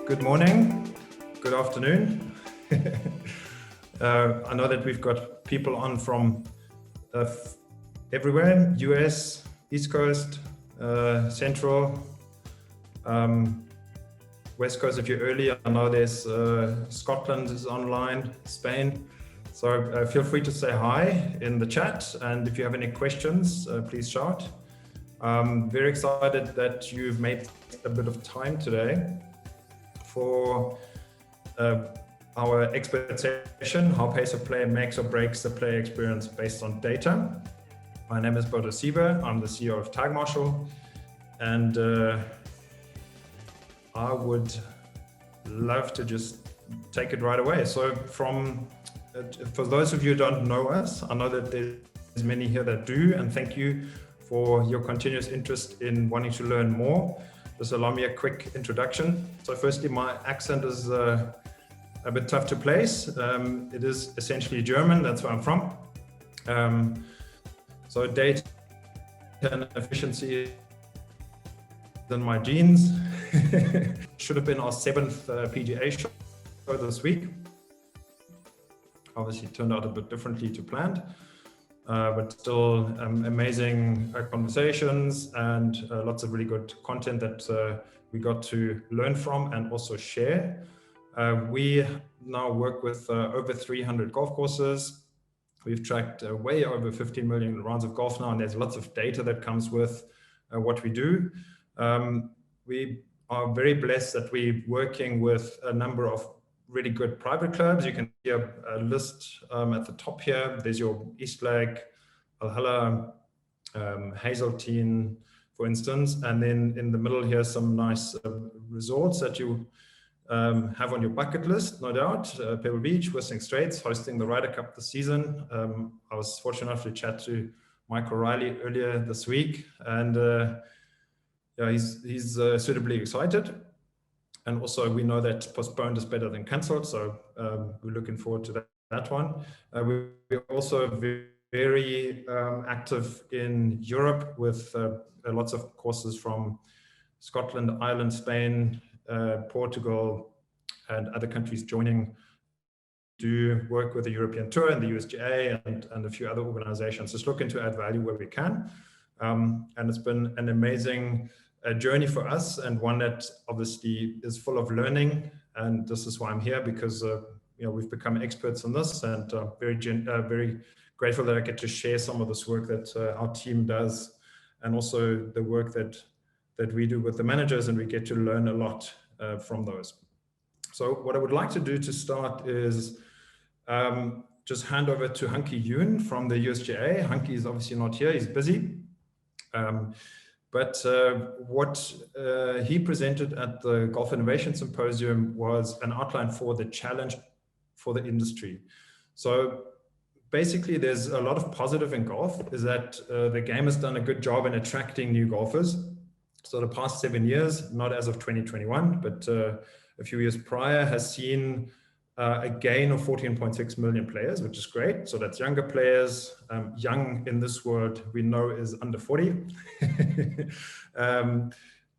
Good morning, good afternoon. I know that we've got people on from everywhere, US, East Coast, Central, West Coast if you're early. I know there's Scotland is online, Spain. So feel free to say hi in the chat. And if you have any questions, please shout. I'm very excited that you've made a bit of time today for our expert session, how pace of play makes or breaks the player experience based on data. My name is Bodo Sieber. I'm the CEO of Tagmarshal, and I would love to just take it right away. So for those of you who don't know us, I know that there's many here that do, and thank you for your continuous interest in wanting to learn more. Just allow me a quick introduction. So firstly, my accent is a bit tough to place. It is essentially German, that's where I'm from. So data and efficiency in my genes. Should have been our 7th PGA show this week. Obviously it turned out a bit differently to planned. But still amazing conversations and lots of really good content that we got to learn from and also share. We now work with over 300 golf courses. We've tracked way over 15 million rounds of golf now, and there's lots of data that comes with what we do. We are very blessed that we're working with a number of really good private clubs. You can see a list at the top here. There's your Eastlake, Valhalla, Hazeltine, for instance. And then in the middle here, some nice resorts that you have on your bucket list, no doubt. Pebble Beach, Whistling Straits, hosting the Ryder Cup this season. I was fortunate enough to chat to Mike O'Reilly earlier this week, and yeah, he's suitably excited. And also we know that postponed is better than cancelled, so we're looking forward to that one. We're also very active in Europe with lots of courses from Scotland, Ireland, Spain, Portugal, and other countries joining to work with the European Tour and the USGA and a few other organizations. Just looking to add value where we can. And it's been an amazing journey for us, and one that obviously is full of learning. And this is why I'm here, because you know, we've become experts in this, and very grateful that I get to share some of this work that our team does, and also the work that we do with the managers, and we get to learn a lot from those. So what I would like to do to start is just hand over to Hunky Yoon from the USGA. Hunky is obviously not here, he's busy. But what he presented at the Golf Innovation Symposium was an outline for the challenge for the industry. So basically, there's a lot of positive in golf, is that the game has done a good job in attracting new golfers. So the past 7 years, not as of 2021, but a few years prior, has seen a gain of 14.6 million players, which is great. So that's younger players. Young in this word we know is under 40.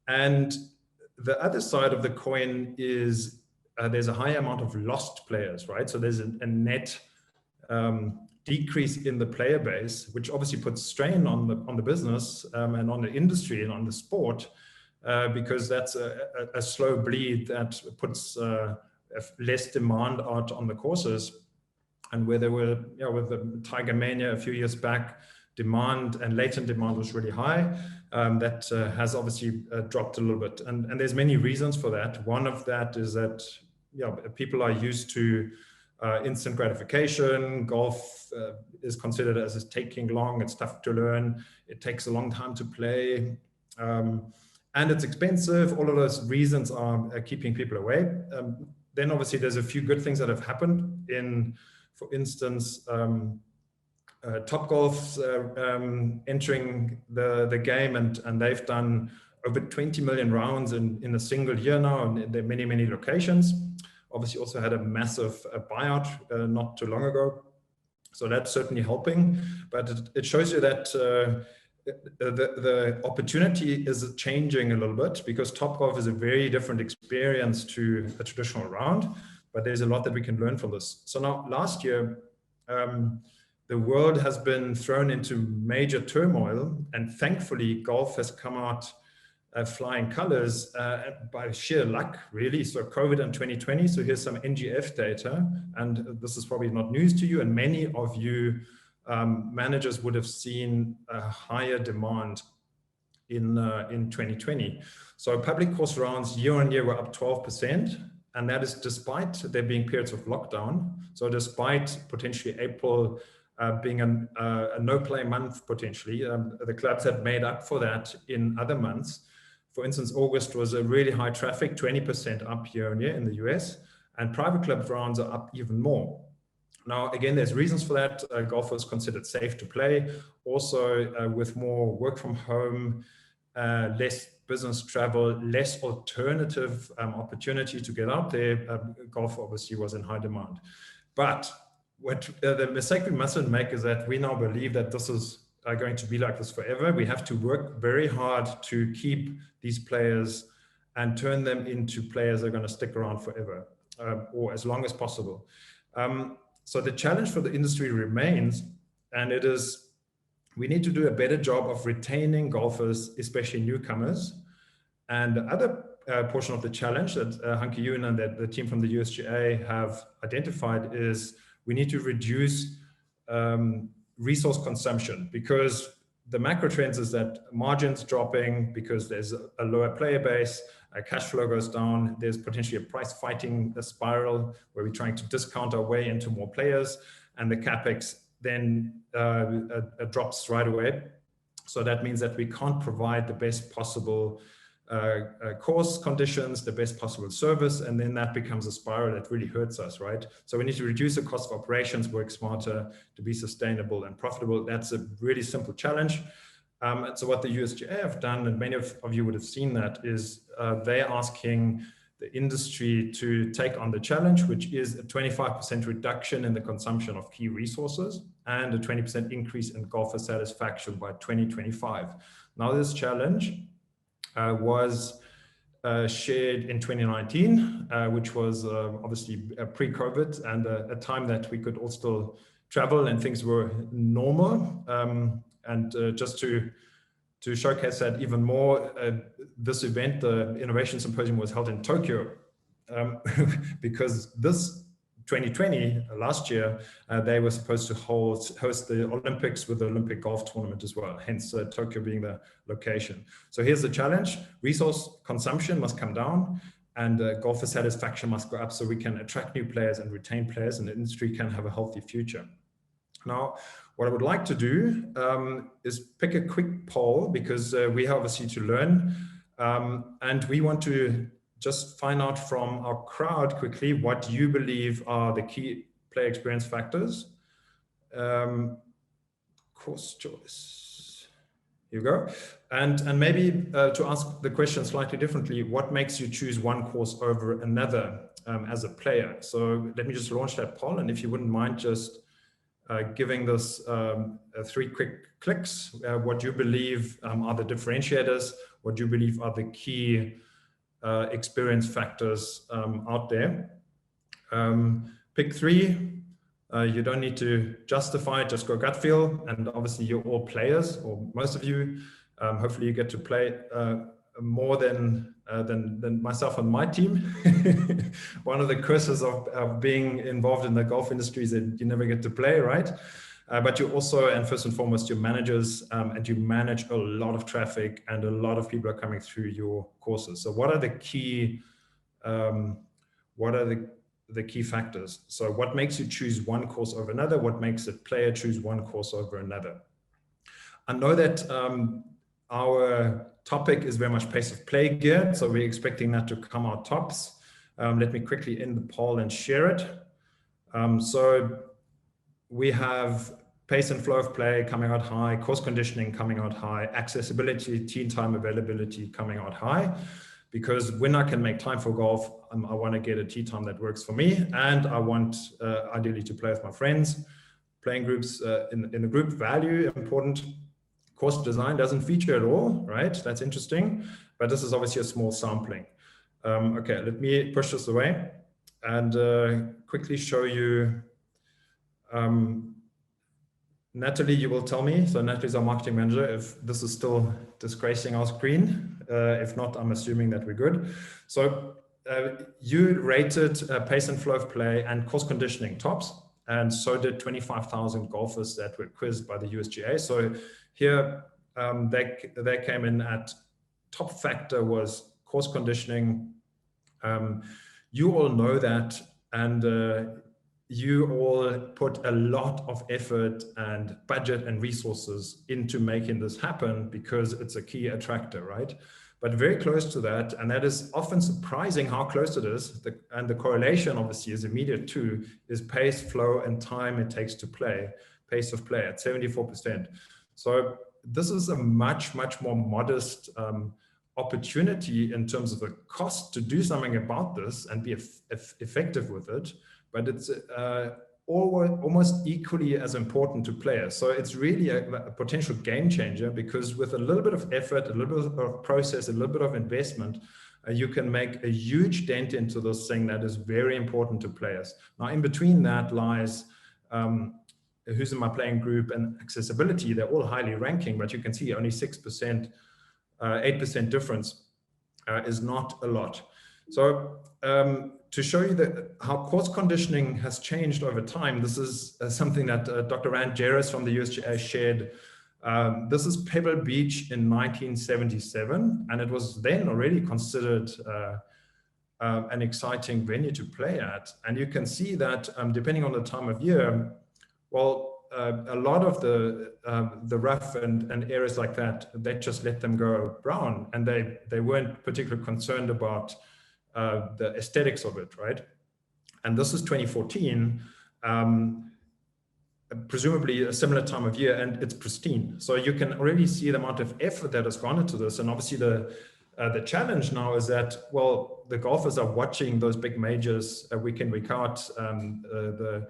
And the other side of the coin is there's a high amount of lost players, right? So there's a net decrease in the player base, which obviously puts strain on the business and on the industry and on the sport, because that's a slow bleed that puts less demand out on the courses. And where there were, you know, with the Tiger Mania a few years back, demand and latent demand was really high. That has obviously dropped a little bit, and there's many reasons for that. One of that is that, you know, people are used to instant gratification. Golf is considered as it's taking long, it's tough to learn, it takes a long time to play, and it's expensive. All of those reasons are keeping people away. Then obviously there's a few good things that have happened in, for instance, Topgolf's entering the game, and they've done over 20 million rounds in a single year now, and there are many locations. Obviously also had a massive buyout not too long ago. So that's certainly helping, but it shows you that the opportunity is changing a little bit because Topgolf is a very different experience to a traditional round, but there's a lot that we can learn from this. So now last year, the world has been thrown into major turmoil, and thankfully golf has come out flying colors by sheer luck, really. So COVID in 2020. So here's some Ngf data, and this is probably not news to you, and many of you managers would have seen a higher demand in 2020. So public course rounds year on year were up 12%, and that is despite there being periods of lockdown. So despite potentially April being a no-play month potentially, the clubs had made up for that in other months. For instance, August was a really high traffic, 20% up year on year in the US, and private club rounds are up even more. Now, again, there's reasons for that. Golf was considered safe to play. Also, with more work from home, less business travel, less alternative opportunity to get out there, golf obviously was in high demand. But what the mistake we mustn't make is that we now believe that this is going to be like this forever. We have to work very hard to keep these players and turn them into players that are going to stick around forever or as long as possible. So the challenge for the industry remains, and it is, we need to do a better job of retaining golfers, especially newcomers. And the other portion of the challenge that Hanke Yoon and the team from the USGA have identified is we need to reduce resource consumption, because the macro trends is that margins dropping because there's a lower player base, cash flow goes down, there's potentially a price fighting spiral where we're trying to discount our way into more players, and the capex then drops right away. So that means that we can't provide the best possible course conditions, the best possible service, and then that becomes a spiral that really hurts us, right? So we need to reduce the cost of operations, work smarter to be sustainable and profitable. That's a really simple challenge. And so what the USGA have done, and many of you would have seen that, is they're asking the industry to take on the challenge, which is a 25% reduction in the consumption of key resources and a 20% increase in golfer satisfaction by 2025. Now this challenge was shared in 2019, which was obviously pre-COVID and a time that we could all still travel and things were normal. And just to showcase that even more, this event, the Innovation Symposium, was held in Tokyo because this 2020, last year, they were supposed to host the Olympics with the Olympic golf tournament as well, hence Tokyo being the location. So here's the challenge. Resource consumption must come down and golfer satisfaction must go up so we can attract new players and retain players and the industry can have a healthy future. Now, what I would like to do is pick a quick poll because we have obviously to learn and we want to just find out from our crowd quickly what you believe are the key player experience factors. Course choice. Here you go. And maybe to ask the question slightly differently, what makes you choose one course over another as a player? So let me just launch that poll, and if you wouldn't mind just giving this 3 quick clicks, what you believe are the differentiators, what you believe are the key experience factors out there. Pick 3. You don't need to justify it, just go gut feel. And obviously you're all players, or most of you. Hopefully you get to play more than myself and my team. One of the curses of being involved in the golf industry is that you never get to play, right? But you also, and first and foremost, you're managers, and you manage a lot of traffic and a lot of people are coming through your courses. So what are the key key factors? So what makes you choose one course over another? What makes a player choose one course over another? I know that our topic is very much pace of play geared, so we're expecting that to come out tops. Let me quickly end the poll and share it. So we have pace and flow of play coming out high, course conditioning coming out high, accessibility, tee time availability coming out high, because when I can make time for golf, I want to get a tee time that works for me, and I want ideally to play with my friends. Playing groups in a group, value important, Course design doesn't feature at all, right? That's interesting, but this is obviously a small sampling. Okay, let me push this away and quickly show you. Natalie, you will tell me. So Natalie's our marketing manager, if this is still disgracing our screen. If not, I'm assuming that we're good. So you rated pace and flow of play and course conditioning tops, and so did 25,000 golfers that were quizzed by the USGA. So here they came in at top factor was course conditioning. You all know that, and you all put a lot of effort and budget and resources into making this happen because it's a key attractor, right? But very close to that, and that is often surprising how close it is, and the correlation obviously is immediate too, is pace, flow, and time it takes to play, pace of play at 74%. So this is a much, much more modest opportunity in terms of the cost to do something about this and be effective with it. But it's almost equally as important to players. So it's really a potential game changer, because with a little bit of effort, a little bit of process, a little bit of investment, you can make a huge dent into this thing that is very important to players. Now, in between that lies who's in my playing group and accessibility. They're all highly ranking, but you can see only 6%, 8% difference is not a lot. So to show you how course conditioning has changed over time, this is something that Dr. Rand Jerris from the USGA shared. This is Pebble Beach in 1977, and it was then already considered an exciting venue to play at. And you can see that depending on the time of year, well, a lot of the rough and areas like that, they just let them go brown, and they weren't particularly concerned about the aesthetics of it, right? And this is 2014, presumably a similar time of year, and it's pristine. So you can already see the amount of effort that has gone into this. And obviously the challenge now is that, well, the golfers are watching those big majors week in, week out, the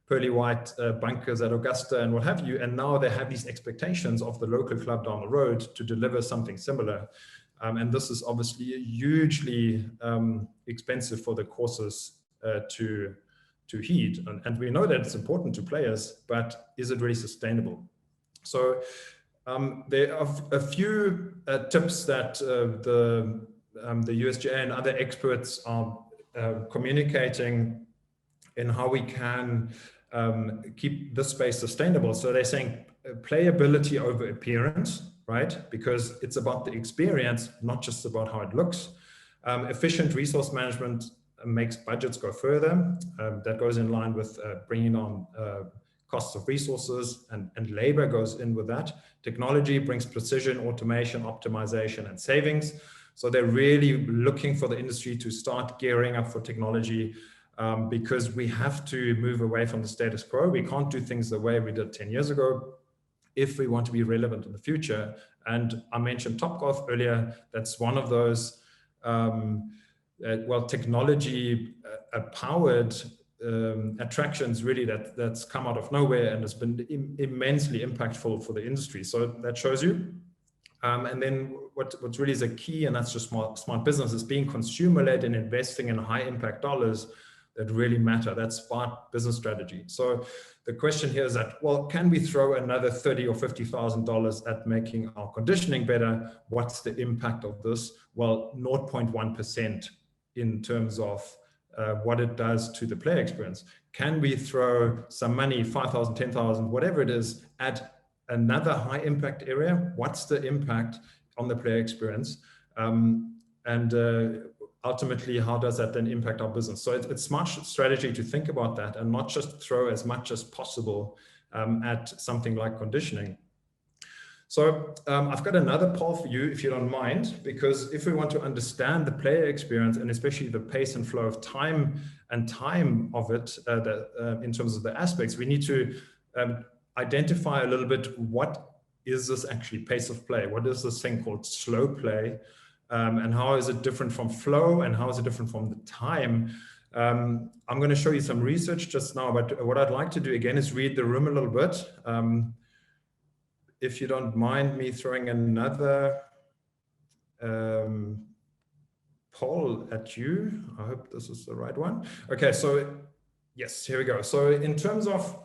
pearly white bunkers at Augusta and what have you. And now they have these expectations of the local club down the road to deliver something similar. And this is obviously hugely expensive for the courses to heed. And we know that it's important to players, but is it really sustainable? So there are a few tips that the USGA and other experts are communicating in how we can keep this space sustainable. So they're saying playability over appearance, right? Because it's about the experience, not just about how it looks. Efficient resource management makes budgets go further. That goes in line with bringing on costs of resources, and labor goes in with that. Technology brings precision, automation, optimization, and savings. So they're really looking for the industry to start gearing up for technology, because we have to move away from the status quo. We can't do things the way we did 10 years ago if we want to be relevant in the future. And I mentioned Topgolf earlier. That's one of those, well, technology powered attractions really that's come out of nowhere and has been immensely impactful for the industry. So that shows you. And then what's really is a key, and that's just smart business, is being consumer-led and investing in high impact dollars that really matter. That's smart business strategy. So the question here is that, well, can we throw another $30,000 or $50,000 at making our conditioning better? What's the impact of this? Well, 0.1% in terms of what it does to the player experience. Can we throw some money, 5,000, 10,000, whatever it is, at another high impact area? What's the impact on the player experience? Ultimately, how does that then impact our business? So it's smart strategy to think about that and not just throw as much as possible at something like conditioning. So I've got another poll for you, if you don't mind, because if we want to understand the player experience and especially the pace and flow of time of it in terms of the aspects, we need to identify a little bit, what is this actually pace of play? What is this thing called slow play? And how is it different from flow, and how is it different from the time? I'm going to show you some research just now, but what I'd like to do again is read the room a little bit. if you don't mind me throwing another poll at you. I hope this is the right one. Okay, so yes, here we go. So in terms of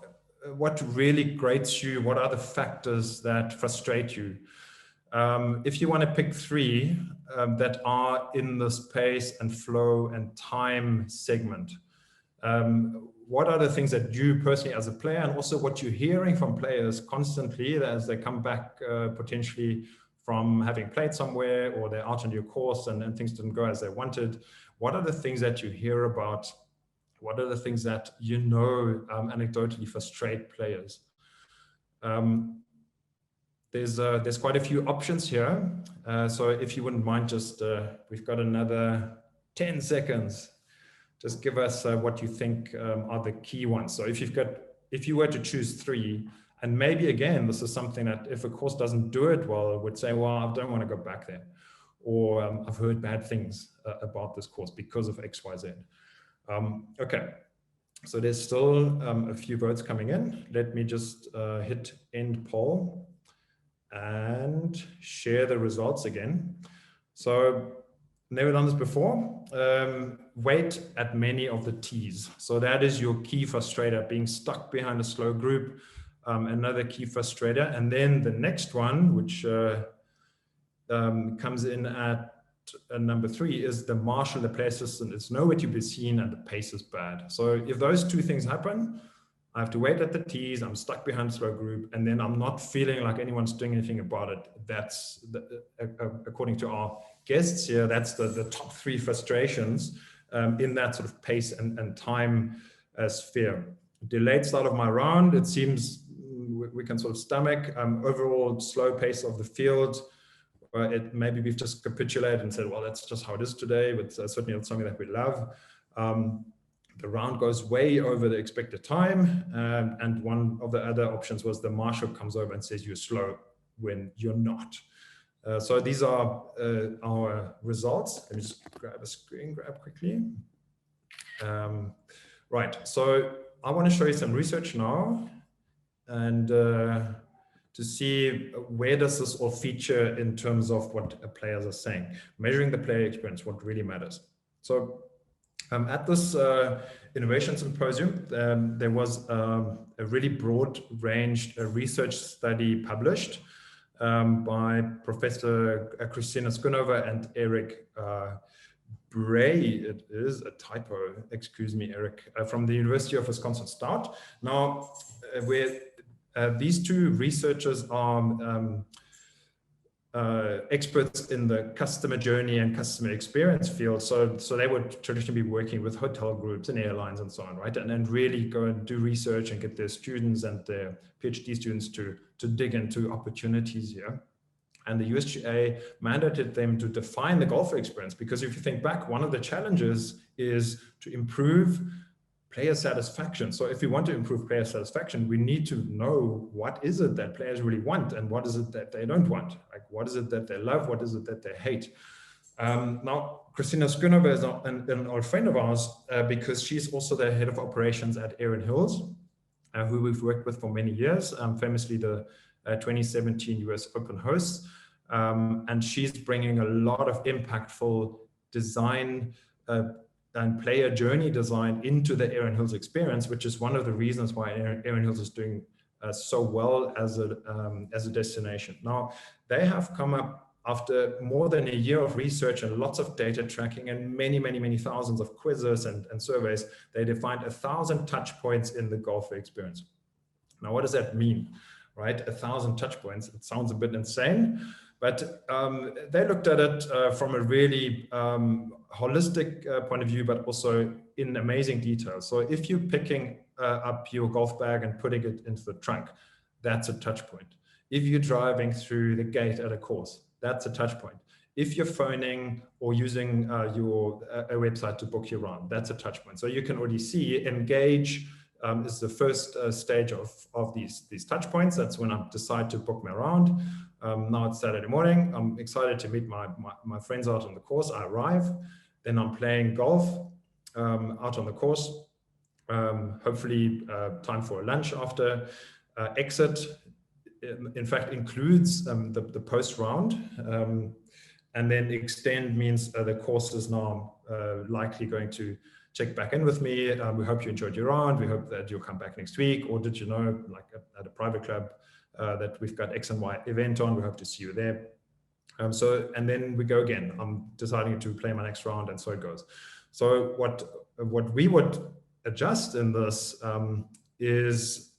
what really grates you, what are the factors that frustrate you? If you want to pick three that are in this pace and flow and time segment, what are the things that you personally as a player, and also what you're hearing from players constantly as they come back potentially from having played somewhere, or they're out on your course and things didn't go as they wanted? What are the things that you hear about? What are the things that you know anecdotally frustrate players? There's quite a few options here. So if you wouldn't mind, just we've got another 10 seconds. Just give us what you think are the key ones. So if you were to choose three, and maybe again, this is something that if a course doesn't do it well, I would say, well, I don't want to go back there. Or I've heard bad things about this course because of X, Y, Z. Okay, so there's still a few votes coming in. Let me just hit end poll and share the results again. So never done this before. Wait at many of the T's. So that is your key frustrator, being stuck behind a slow group, another key frustrator. And then the next one, which comes in at number 3, is the marshal, the play assistant. It's nowhere to be seen and the pace is bad. So if those two things happen, I have to wait at the T's, I'm stuck behind a slow group, and then I'm not feeling like anyone's doing anything about it. That's, according to our guests here, that's the top 3 frustrations in that sort of pace and time sphere. Delayed start of my round, it seems we can sort of stomach. Overall slow pace of the field, maybe we've just capitulated and said, well, that's just how it is today, but certainly it's something that we love. The round goes way over the expected time. And one of the other options was the marshal comes over and says you're slow when you're not. So these are our results. Let me just grab a screen grab quickly. Right, so I want to show you some research now, and to see where does this all feature in terms of what players are saying. Measuring the player experience, what really matters. So at this innovation symposium, there was a really broad-ranged research study published by Professor Christina Skunova and Eric Bray. It is a typo, excuse me, Eric, from the University of Wisconsin-Stout. Now, where these two researchers are experts in the customer journey and customer experience field. So they would traditionally be working with hotel groups and airlines and so on, right? And then really go and do research and get their students and their PhD students to dig into opportunities here. And the USGA mandated them to define the golfer experience, because if you think back, one of the challenges is to improve player satisfaction. So if we want to improve player satisfaction, we need to know what is it that players really want and what is it that they don't want. Like, what is it that they love? What is it that they hate? Now, Christina Skunova is an old friend of ours because she's also the head of operations at Erin Hills, who we've worked with for many years, famously the 2017 US Open hosts. And she's bringing a lot of impactful design and player journey design into the Erin Hills experience, which is one of the reasons why Erin Hills is doing so well as a destination. Now, they have come up after more than a year of research and lots of data tracking and many thousands of quizzes and surveys. They defined 1,000 touch points in the golfer experience. Now, what does that mean, right? 1,000 touch points. It sounds a bit insane. But they looked at it from a really holistic point of view, but also in amazing detail. So if you're picking up your golf bag and putting it into the trunk, that's a touch point. If you're driving through the gate at a course, that's a touch point. If you're phoning or using a website to book your round, that's a touch point. So you can already see engage is the first stage of these touch points. That's when I decide to book my round. Now it's Saturday morning. I'm excited to meet my friends out on the course. I arrive, then I'm playing golf out on the course. Hopefully time for a lunch after. Exit. in fact includes the post round. And then extend means the course is now likely going to check back in with me. We hope you enjoyed your round. We hope that you'll come back next week. Or did you know, like at a private club, that we've got X and Y event on. We hope to see you there. And then we go again. I'm deciding to play my next round, and so it goes. So what we would adjust in this is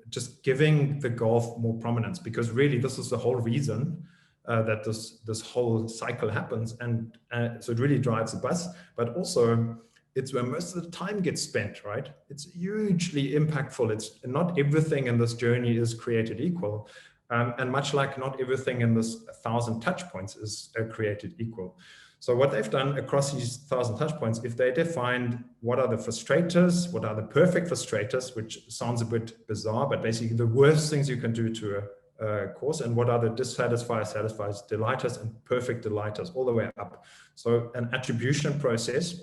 just giving the golf more prominence, because really this is the whole reason that this whole cycle happens, and so it really drives the bus. But also, it's where most of the time gets spent, right? It's hugely impactful. It's not everything in this journey is created equal. And much like not everything in this 1,000 touch points is created equal. So what they've done across these 1,000 touch points, if they defined what are the frustrators, what are the perfect frustrators, which sounds a bit bizarre, but basically the worst things you can do to a course, and what are the dissatisfiers, satisfiers, delighters, and perfect delighters, all the way up. So an attribution process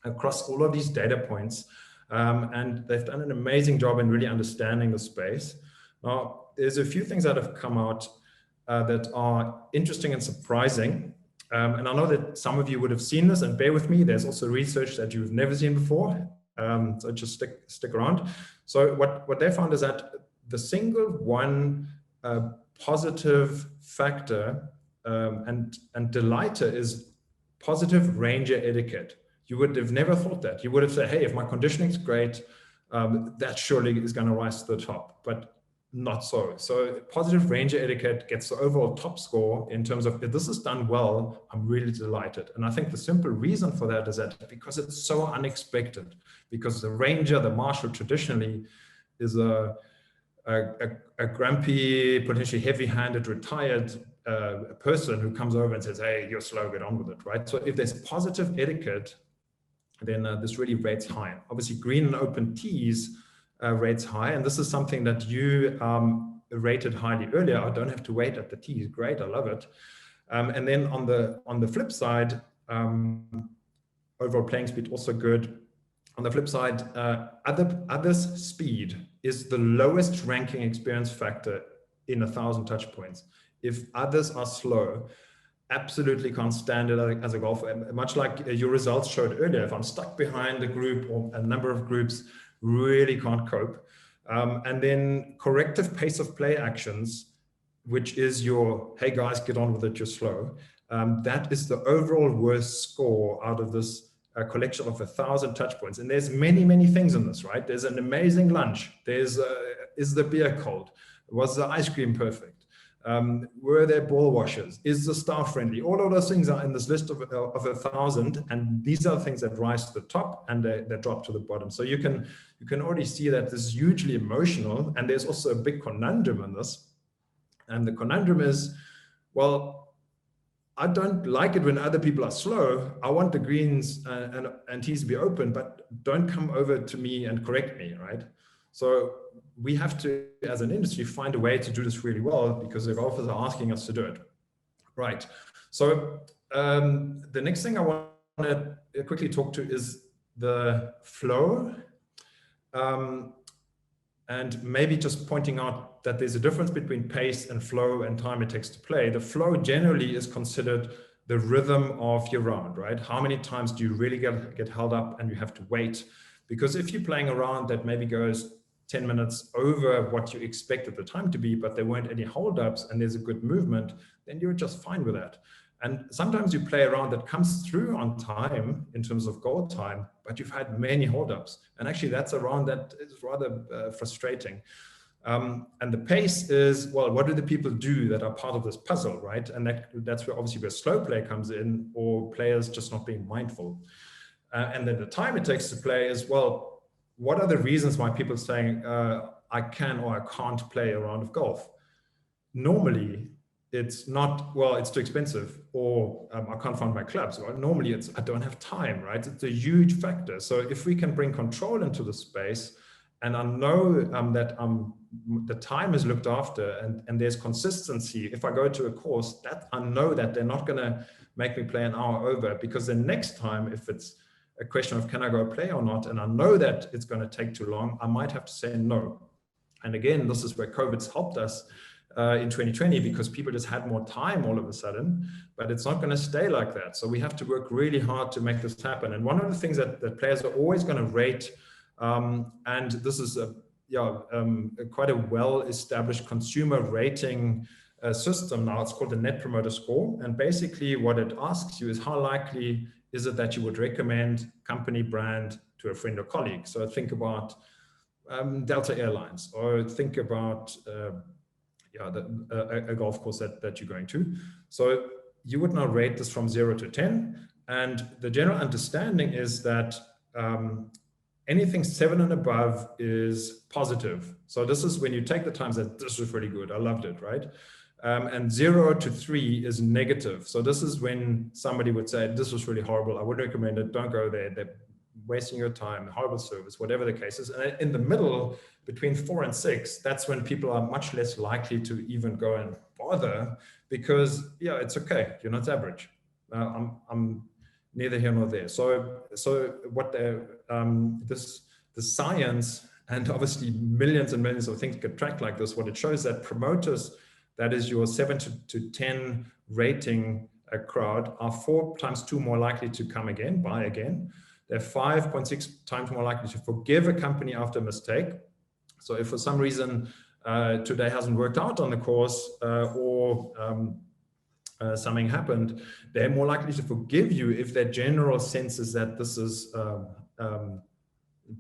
across all of these data points. And they've done an amazing job in really understanding the space. Now, there's a few things that have come out that are interesting and surprising. And I know that some of you would have seen this, and bear with me, there's also research that you've never seen before. So just stick around. So what they found is that the single one positive factor and delighter is positive ranger etiquette. You would have never thought that. You would have said, hey, if my conditioning is great, that surely is going to rise to the top, but not so. So positive ranger etiquette gets the overall top score in terms of, if this is done well, I'm really delighted. And I think the simple reason for that is that because it's so unexpected, because the ranger, the marshal traditionally is a grumpy, potentially heavy-handed, retired person who comes over and says, hey, you're slow, get on with it, right? So if there's positive etiquette, then this really rates high. Obviously, green and open tees rates high, and this is something that you rated highly earlier. I don't have to wait at the tees. Great, I love it. And then on the flip side, overall playing speed also good. On the flip side, others speed is the lowest ranking experience factor in 1,000 touch points. If others are slow, absolutely can't stand it as a golfer. Much like your results showed earlier, if I'm stuck behind a group or a number of groups, really can't cope. And then corrective pace of play actions, which is your, hey guys, get on with it, you're slow. That is the overall worst score out of this collection of 1,000 touch points. And there's many, many things in this, right? There's an amazing lunch. There's, is the beer cold? Was the ice cream perfect? Were there ball washers? Is the staff friendly? All of those things are in this list of 1,000, and these are the things that rise to the top and they drop to the bottom. So you can already see that this is hugely emotional, and there's also a big conundrum in this. And the conundrum is, well, I don't like it when other people are slow. I want the greens and tees to be open, but don't come over to me and correct me, right? So we have to, as an industry, find a way to do this really well, because the golfers are asking us to do it. Right. So the next thing I want to quickly talk to is the flow. And maybe just pointing out that there's a difference between pace and flow and time it takes to play. The flow generally is considered the rhythm of your round, right? How many times do you really get held up and you have to wait? Because if you're playing a round that maybe goes 10 minutes over what you expected the time to be, but there weren't any holdups and there's a good movement, then you're just fine with that. And sometimes you play a round that comes through on time in terms of goal time, but you've had many holdups. And actually that's a round that is rather frustrating. And the pace is, well, what do the people do that are part of this puzzle, right? And that's where obviously where slow play comes in, or players just not being mindful. And then the time it takes to play is, well, what are the reasons why people are saying I can or I can't play a round of golf? Normally, it's not, well, it's too expensive, or I can't find my clubs. Or normally, it's I don't have time, right? It's a huge factor. So if we can bring control into the space, and I know that the time is looked after, and there's consistency. If I go to a course, that I know that they're not going to make me play an hour over, because the next time, if it's a question of can I go play or not, and I know that it's going to take too long, I might have to say no. And again, this is where COVID's helped us in 2020, because people just had more time all of a sudden, but it's not going to stay like that. So we have to work really hard to make this happen. And one of the things that players are always going to rate, and this is quite a well-established consumer rating system now, it's called the Net Promoter Score. And basically what it asks you is, how likely is it that you would recommend company brand to a friend or colleague? So think about Delta Airlines, or think about a golf course that you're going to. So you would now rate this from 0 to 10. And the general understanding is that anything 7 and above is positive. So this is when you take the times that this was really good, I loved it, right? And 0 to 3 is negative. So this is when somebody would say, this was really horrible, I wouldn't recommend it, don't go there, they're wasting your time, horrible service, whatever the case is. And in the middle, between 4 and 6, that's when people are much less likely to even go and bother, because it's okay, you're not average. I'm neither here nor there. So what the science, and obviously millions and millions of things get tracked like this, what it shows that promoters, that is your 7 to 10 rating crowd, are 4 times 2 more likely to come again, buy again. They're 5.6 times more likely to forgive a company after a mistake. So if for some reason today hasn't worked out on the course, or something happened, they're more likely to forgive you if their general sense is that this is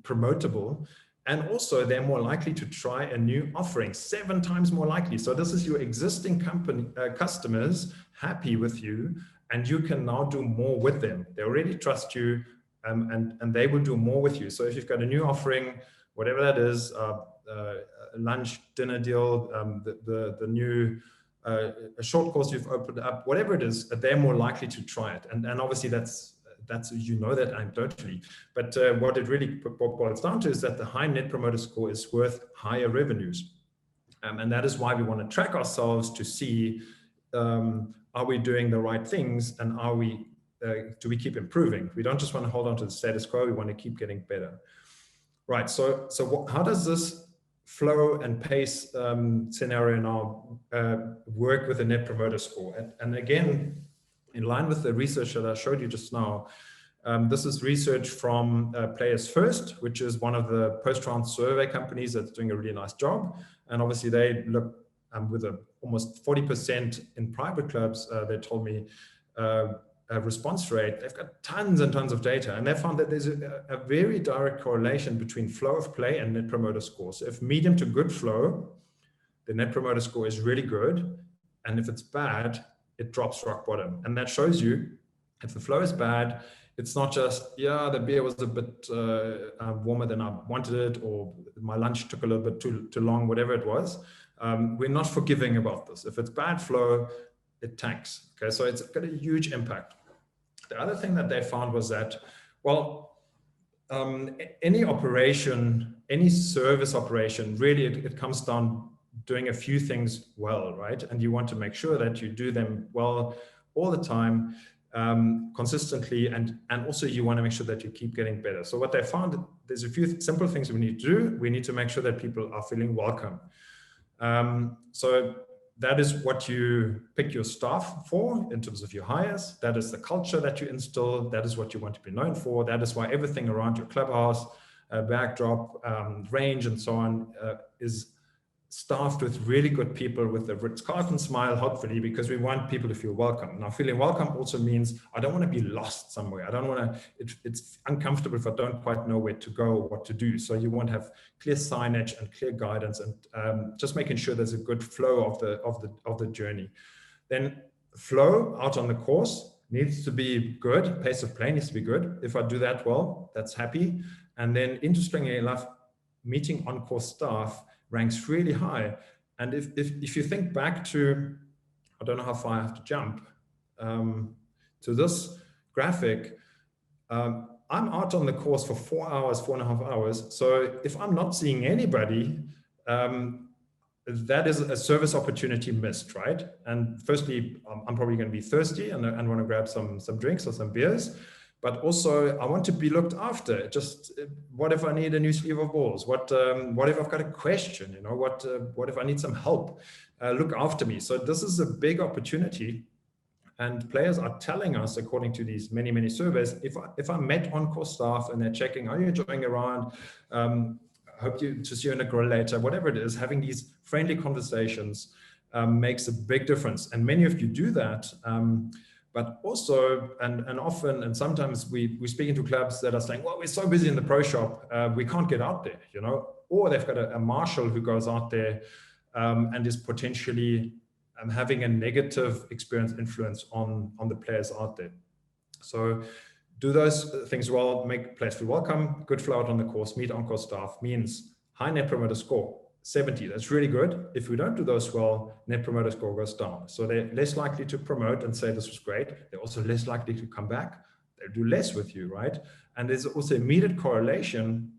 promotable. And also they're more likely to try a new offering, 7 times more likely. So this is your existing company customers happy with you, and you can now do more with them. They already trust you, and they will do more with you. So if you've got a new offering, whatever that is, lunch, dinner deal, the new a short course you've opened up, whatever it is, they're more likely to try it. And obviously that's that anecdotally. But what it really boils down to is that the high Net Promoter Score is worth higher revenues. And that is why we want to track ourselves to see, are we doing the right things, and are we do we keep improving? We don't just want to hold on to the status quo, we want to keep getting better. Right, so how does this flow and pace scenario now work with the Net Promoter Score? And again, in line with the research that I showed you just now, this is research from Players First, which is one of the post-round survey companies that's doing a really nice job. And obviously they look with almost 40% in private clubs, they told me, a response rate. They've got tons and tons of data, and they found that there's a very direct correlation between flow of play and Net Promoter Score. So if medium to good flow, the Net Promoter Score is really good, and if it's bad, it drops rock bottom. And that shows you, if the flow is bad, it's not just, the beer was a bit warmer than I wanted it, or my lunch took a little bit too long, whatever it was. We're not forgiving about this. If it's bad flow, it tanks. Okay, so it's got a huge impact. The other thing that they found was that, well, any operation, any service operation, really it comes down doing a few things well, right? And you want to make sure that you do them well all the time, consistently, and also you want to make sure that you keep getting better. So what they found, there's a few simple things we need to do. We need to make sure that people are feeling welcome. So that is what you pick your staff for in terms of your hires. That is the culture that you instill. That is what you want to be known for. That is why everything around your clubhouse, backdrop, range, and so on is staffed with really good people with a Ritz-Carlton smile, hopefully, because we want people to feel welcome. Now, feeling welcome also means I don't want to be lost somewhere. I don't want to, it's uncomfortable if I don't quite know where to go or what to do. So you want to have clear signage and clear guidance, and just making sure there's a good flow of the journey. Then flow out on the course needs to be good. Pace of play needs to be good. If I do that well, that's happy. And then interestingly enough, meeting on-course staff ranks really high. And if you think back to, I don't know how far I have to jump, to this graphic, I'm out on the course for 4 hours, 4.5 hours. So if I'm not seeing anybody, that is a service opportunity missed, right? And firstly, I'm probably going to be thirsty and want to grab some drinks or some beers. but also I want to be looked after. Just what if I need a new sleeve of balls? What if I've got a question? You know, what if I need some help? Look after me. So this is a big opportunity. And players are telling us, according to these many surveys, if I met on-course staff and they're checking, are you enjoying around? Hope to see you in a grill later, whatever it is, having these friendly conversations makes a big difference. And many of you do that. But also, and often, and sometimes we speak into clubs that are saying, well, we're so busy in the pro shop, we can't get out there, you know, or they've got a marshal who goes out there and is potentially having a negative experience influence on the players out there. So do those things well, make players feel welcome, good flow out on the course, meet on-course staff, means high net promoter score, 70, that's really good. If we don't do those well, net promoter score goes down. So they're less likely to promote and say this was great. They're also less likely to come back. They'll do less with you, right? And there's also immediate correlation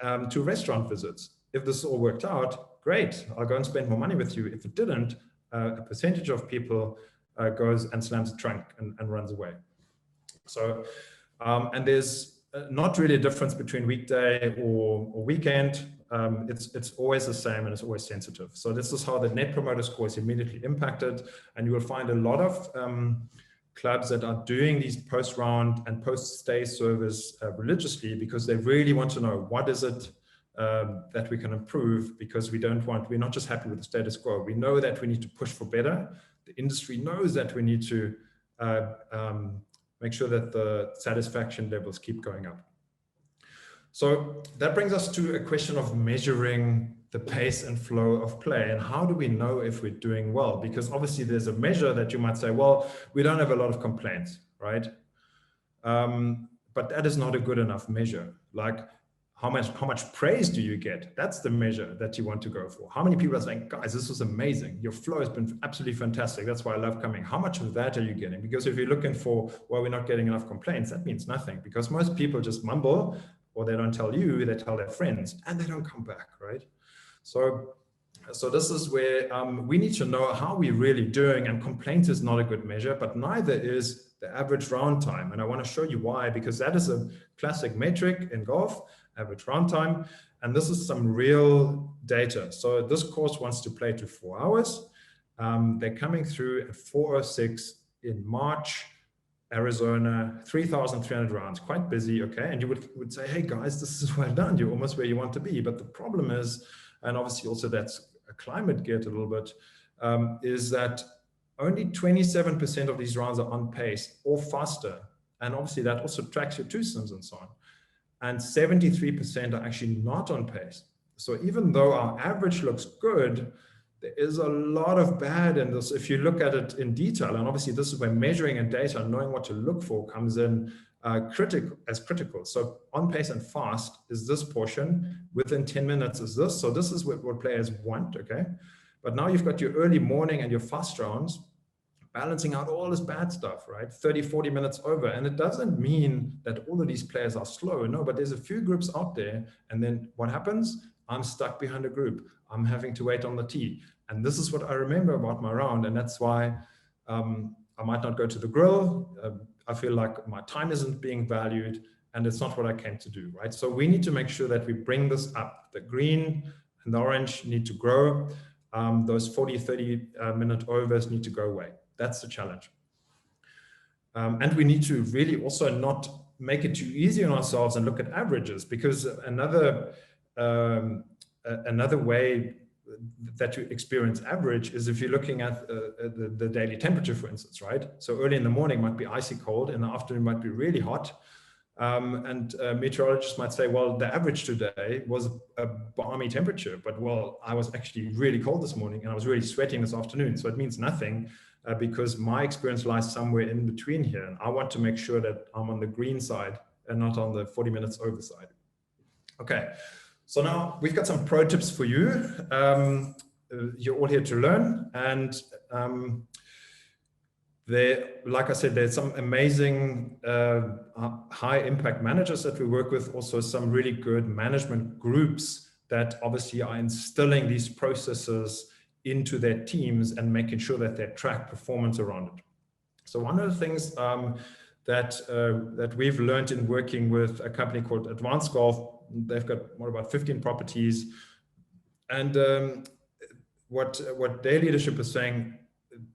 to restaurant visits. If this all worked out, great, I'll go and spend more money with you. If it didn't, a percentage of people goes and slams the trunk and runs away. So, and there's not really a difference between weekday or weekend. It's always the same and it's always sensitive. So this is how the net promoter score is immediately impacted. And you will find a lot of clubs that are doing these post-round and post-stay service religiously, because they really want to know what is it that we can improve, because we're not just happy with the status quo. We know that we need to push for better. The industry knows that we need to make sure that the satisfaction levels keep going up. So that brings us to a question of measuring the pace and flow of play. And how do we know if we're doing well? Because obviously there's a measure that you might say, well, we don't have a lot of complaints, right? But that is not a good enough measure. Like, how much praise do you get? That's the measure that you want to go for. How many people are saying, guys, this was amazing. Your flow has been absolutely fantastic. That's why I love coming. How much of that are you getting? Because if you're looking for, well, we're not getting enough complaints, that means nothing, because most people just mumble, or they don't tell you, they tell their friends, and they don't come back, right? So this is where we need to know how we're really doing, and complaints is not a good measure, but neither is the average round time. And I want to show you why, because that is a classic metric in golf, average round time. And this is some real data. So this course wants to play to 4 hours. They're coming through at 4:06 in March, Arizona, 3,300 rounds, quite busy, okay? And you would say, hey guys, this is well done. You're almost where you want to be. But the problem is, and obviously also that's a climate geared a little bit, is that only 27% of these rounds are on pace or faster. And obviously that also tracks your twosomes and so on. And 73% are actually not on pace. So even though our average looks good, there is a lot of bad in this. If you look at it in detail, and obviously this is where measuring and data and knowing what to look for comes in critical. So on pace and fast is this portion, within 10 minutes is this. So this is what players want, okay? But now you've got your early morning and your fast rounds, balancing out all this bad stuff, right? 30, 40 minutes over. And it doesn't mean that all of these players are slow. No, but there's a few groups out there. And then what happens? I'm stuck behind a group. I'm having to wait on the tee. And this is what I remember about my round. And that's why I might not go to the grill. I feel like my time isn't being valued and it's not what I came to do, right? So we need to make sure that we bring this up. The green and the orange need to grow. Those 40, 30 minute overs need to go away. That's the challenge. And we need to really also not make it too easy on ourselves and look at averages, because another way that you experience average is if you're looking at the daily temperature, for instance, right? So early in the morning might be icy cold, in the afternoon might be really hot. And meteorologists might say, well, the average today was a balmy temperature, but well, I was actually really cold this morning and I was really sweating this afternoon. So it means nothing because my experience lies somewhere in between here. And I want to make sure that I'm on the green side and not on the 40 minutes over side. Okay, so now we've got some pro tips for you. You're all here to learn. And like I said, there's some amazing high impact managers that we work with, also some really good management groups that obviously are instilling these processes into their teams and making sure that they track performance around it. So one of the things that we've learned in working with a company called Advanced Golf. They've got more about 15 properties, and what their leadership is saying,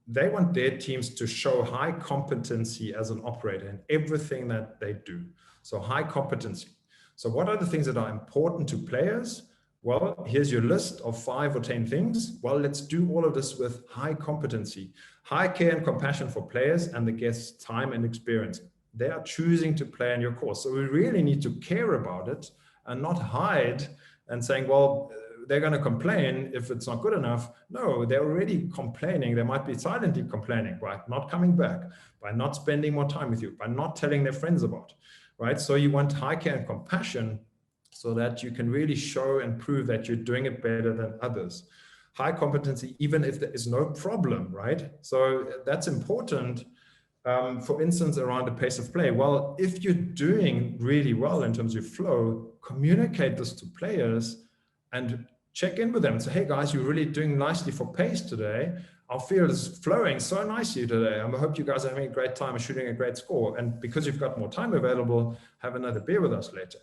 they want their teams to show high competency as an operator in everything that they do. So high competency. So what are the things that are important to players? Well, here's your list of 5 or 10 things. Well, let's do all of this with high competency, high care and compassion for players and the guests' time and experience. They are choosing to play in your course. So we really need to care about it and not hide and saying, well, they're going to complain if it's not good enough. No, they're already complaining. They might be silently complaining, right? Not coming back, by not spending more time with you, by not telling their friends about, right? So you want high care and compassion so that you can really show and prove that you're doing it better than others. High competency, even if there is no problem, right? So that's important. For instance, around the pace of play. Well, if you're doing really well in terms of flow, communicate this to players and check in with them and say, hey guys, you're really doing nicely for pace today. Our field is flowing so nicely today. I hope you guys are having a great time and shooting a great score. And because you've got more time available, have another beer with us later.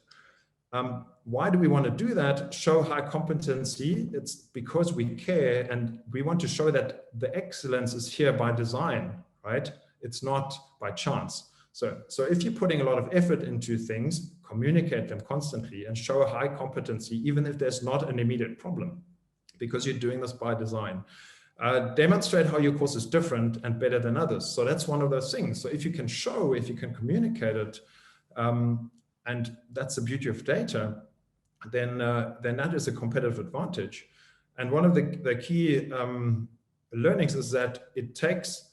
Why do we want to do that? Show high competency. It's because we care and we want to show that the excellence is here by design, right? It's not by chance. So if you're putting a lot of effort into things, communicate them constantly and show a high competency, even if there's not an immediate problem, because you're doing this by design. Demonstrate how your course is different and better than others. So that's one of those things. So if you can show, if you can communicate it, and that's the beauty of data, then that is a competitive advantage. And one of the key learnings is that it takes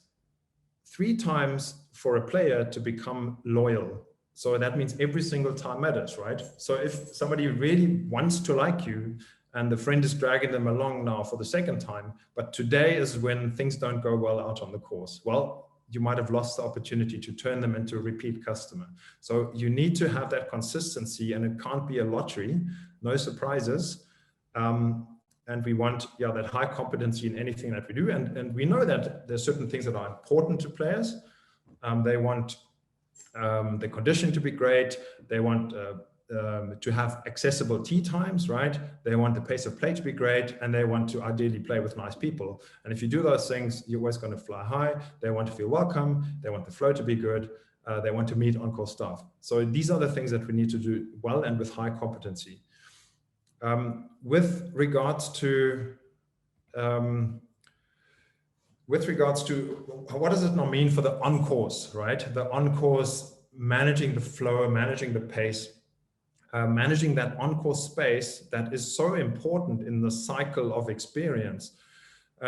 3 times for a player to become loyal. So that means every single time matters, right? So if somebody really wants to like you and the friend is dragging them along now for the 2nd time, but today is when things don't go well out on the course, well, you might have lost the opportunity to turn them into a repeat customer. So you need to have that consistency and it can't be a lottery, no surprises. And we want that high competency in anything that we do. And we know that there's certain things that are important to players. They want the condition to be great. They want to have accessible tee times, right? They want the pace of play to be great, and they want to ideally play with nice people. And if you do those things, you're always going to fly high. They want to feel welcome. They want the flow to be good. They want to meet on-course staff. So these are the things that we need to do well and with high competency. With regards to what does it now mean for the on-course, right? The on-course, managing the flow, managing the pace, managing that on-course space that is so important in the cycle of experience.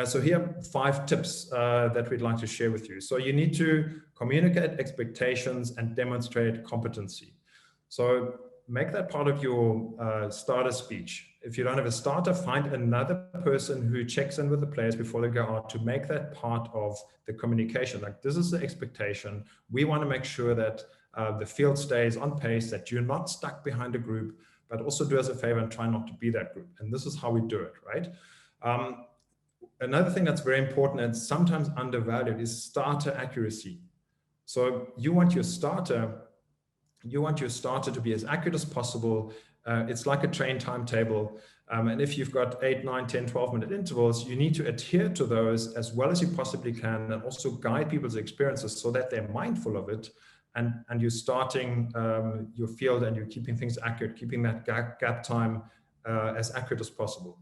So here are 5 tips that we'd like to share with you. So you need to communicate expectations and demonstrate competency. So make that part of your starter speech. If you don't have a starter, find another person who checks in with the players before they go out to make that part of the communication. Like, this is the expectation. We want to make sure that the field stays on pace, that you're not stuck behind a group, but also do us a favor and try not to be that group. And this is how we do it, right? Another thing that's very important and sometimes undervalued is starter accuracy. So you want your starter to be as accurate as possible. It's like a train timetable. And if you've got 8, 9, 10, 12-minute intervals, you need to adhere to those as well as you possibly can, and also guide people's experiences so that they're mindful of it. And you're starting your field and you're keeping things accurate, keeping that gap time as accurate as possible.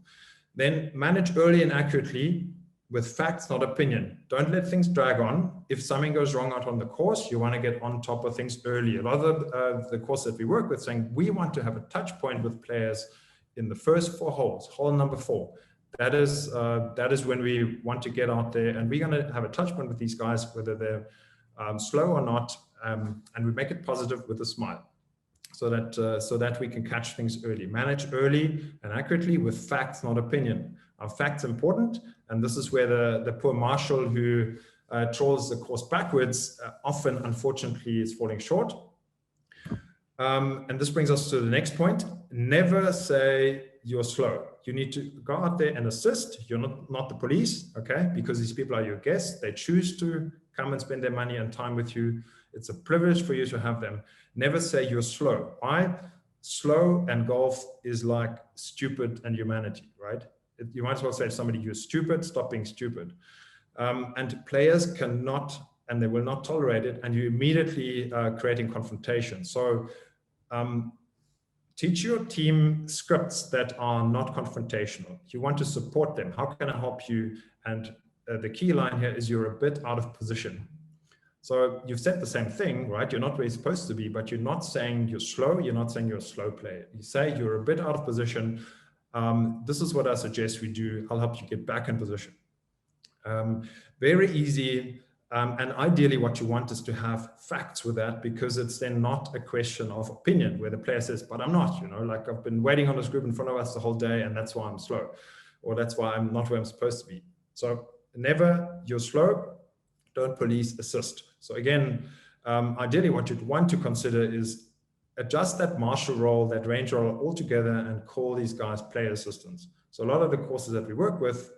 Then manage early and accurately with facts, not opinion. Don't let things drag on. If something goes wrong out on the course, you want to get on top of things early. A lot of the course that we work with saying we want to have a touch point with players in the first 4 holes, hole number 4. That is when we want to get out there, and we're going to have a touch point with these guys, whether they're slow or not, and we make it positive with a smile. So that we can catch things early. Manage early and accurately with facts, not opinion. Our facts important, and this is where the poor marshal who trolls the course backwards often, unfortunately, is falling short. And this brings us to the next point. Never say you're slow. You need to go out there and assist. You're not the police, okay? Because these people are your guests. They choose to come and spend their money and time with you. It's a privilege for you to have them. Never say you're slow. Why? Slow and golf is like stupid and humanity, right? You might as well say to somebody, you're stupid, stop being stupid. And players cannot, and they will not tolerate it, and you immediately creating confrontation. So teach your team scripts that are not confrontational. You want to support them. How can I help you? And the key line here is you're a bit out of position. So you've said the same thing, right? You're not where you're supposed to be, but you're not saying you're slow. You're not saying you're a slow player. You say you're a bit out of position. This is what I suggest we do. I'll help you get back in position. Very easy. And ideally what you want is to have facts with that, because it's then not a question of opinion where the player says, but I'm not, you know, like I've been waiting on this group in front of us the whole day and that's why I'm slow, or that's why I'm not where I'm supposed to be. So never you're slow, don't police, assist. So again, ideally what you'd want to consider is adjust that marshal role, that range role altogether and call these guys player assistants. So a lot of the courses that we work with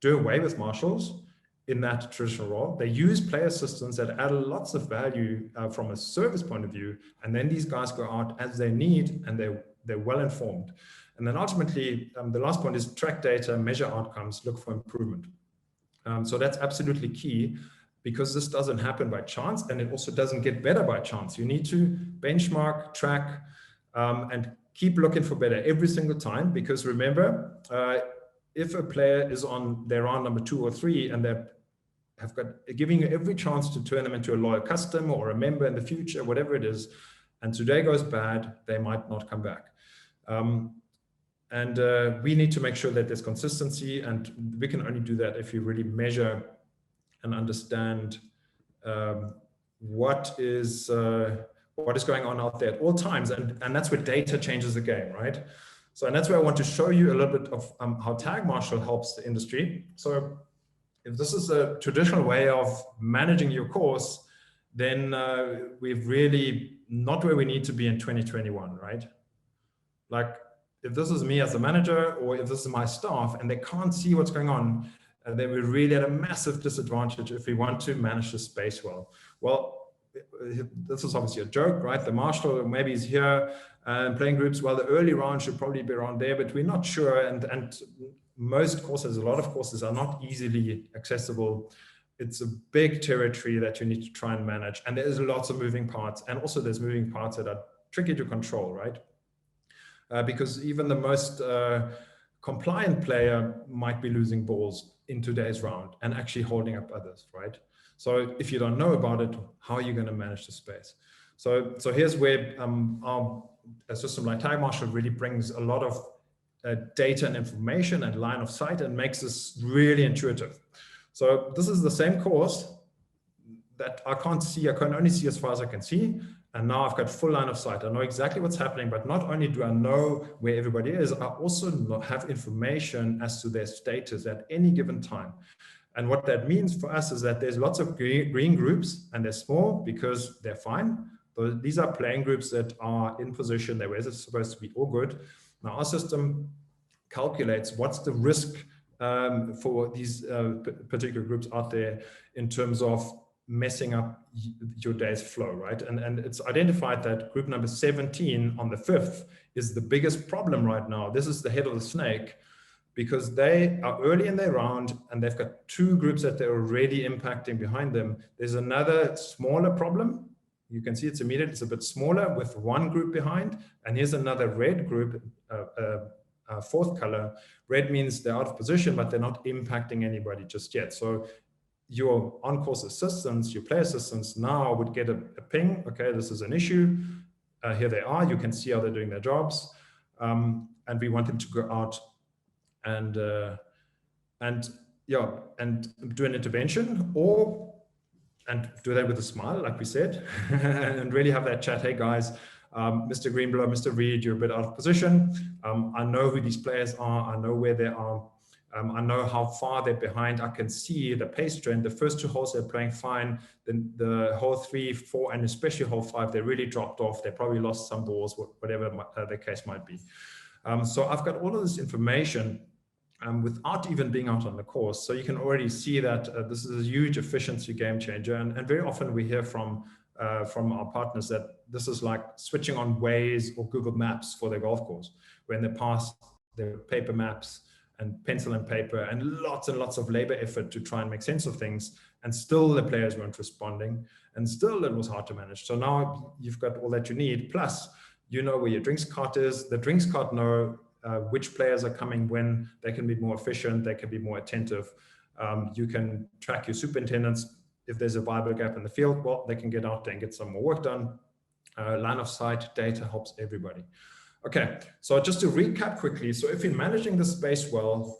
do away with marshals in that traditional role. They use player assistants that add lots of value from a service point of view. And then these guys go out as they need and they're well informed. And then ultimately, the last point is track data, measure outcomes, look for improvement. So that's absolutely key, because this doesn't happen by chance and it also doesn't get better by chance. You need to benchmark, track, and keep looking for better every single time, because remember, if a player is on their round number 2 or 3 and they're giving you every chance to turn them into a loyal customer or a member in the future, whatever it is, and today goes bad, they might not come back. We need to make sure that there's consistency, and we can only do that if you really measure and understand what is going on out there at all times, and that's where data changes the game, right? So, and that's where I want to show you a little bit of how Tagmarshal helps the industry. So if this is a traditional way of managing your course, then we're really not where we need to be in 2021, right? Like if this is me as a manager, or if this is my staff and they can't see what's going on, then we're really at a massive disadvantage if we want to manage the space well. Well, this is obviously a joke, right? The marshal maybe is here and playing groups. Well, the early round should probably be around there, but we're not sure. And most courses, a lot of courses are not easily accessible. It's a big territory that you need to try and manage. And there's lots of moving parts. And also there's moving parts that are tricky to control, right? Because even the most compliant player might be losing balls in today's round and actually holding up others, right? So if you don't know about it, how are you going to manage the space? So here's where a system like Tagmarshal really brings a lot of data and information and line of sight and makes this really intuitive. So this is the same course that I can't see. I can only see as far as I can see. And now I've got full line of sight. I know exactly what's happening, but not only do I know where everybody is, I also have information as to their status at any given time. And what that means for us is that there's lots of green groups, and they're small because they're fine. But these are playing groups that are in position, they're where they're supposed to be, all good. Now our system calculates what's the risk for these particular groups out there in terms of messing up your day's flow, right? And it's identified that group number 17 on the 5th is the biggest problem right now. This is the head of the snake, because they are early in their round and they've got 2 groups that they're already impacting behind them. There's another smaller problem. You can see it's immediate, it's a bit smaller with 1 group behind. And here's another red group, 4th color. Red means they're out of position, but they're not impacting anybody just yet. So your on-course assistants, your player assistants now would get a ping. Okay, this is an issue. Here they are. You can see how they're doing their jobs. And we want them to go out and do an intervention, and do that with a smile, like we said, and really have that chat. Hey guys, Mr. Greenblow, Mr. Reed, you're a bit out of position. I know who these players are. I know where they are. I know how far they're behind. I can see the pace trend. The first 2 holes they're playing fine. Then the hole 3, 4, and especially hole 5, they really dropped off. They probably lost some balls, whatever the case might be. So I've got all of this information without even being out on the course. So you can already see that this is a huge efficiency game changer. And very often we hear from from our partners that this is like switching on Waze or Google Maps for their golf course, where in the past there were paper maps and pencil and paper and lots of labor effort to try and make sense of things, and still the players weren't responding, and still it was hard to manage. So now you've got all that you need, plus you know where your drinks cart is, the drinks cart know which players are coming when, they can be more efficient, they can be more attentive. You can track your superintendents. If there's a viable gap in the field, well, they can get out there and get some more work done. Line of sight data helps everybody. Okay, so just to recap quickly, so if we're managing the space well,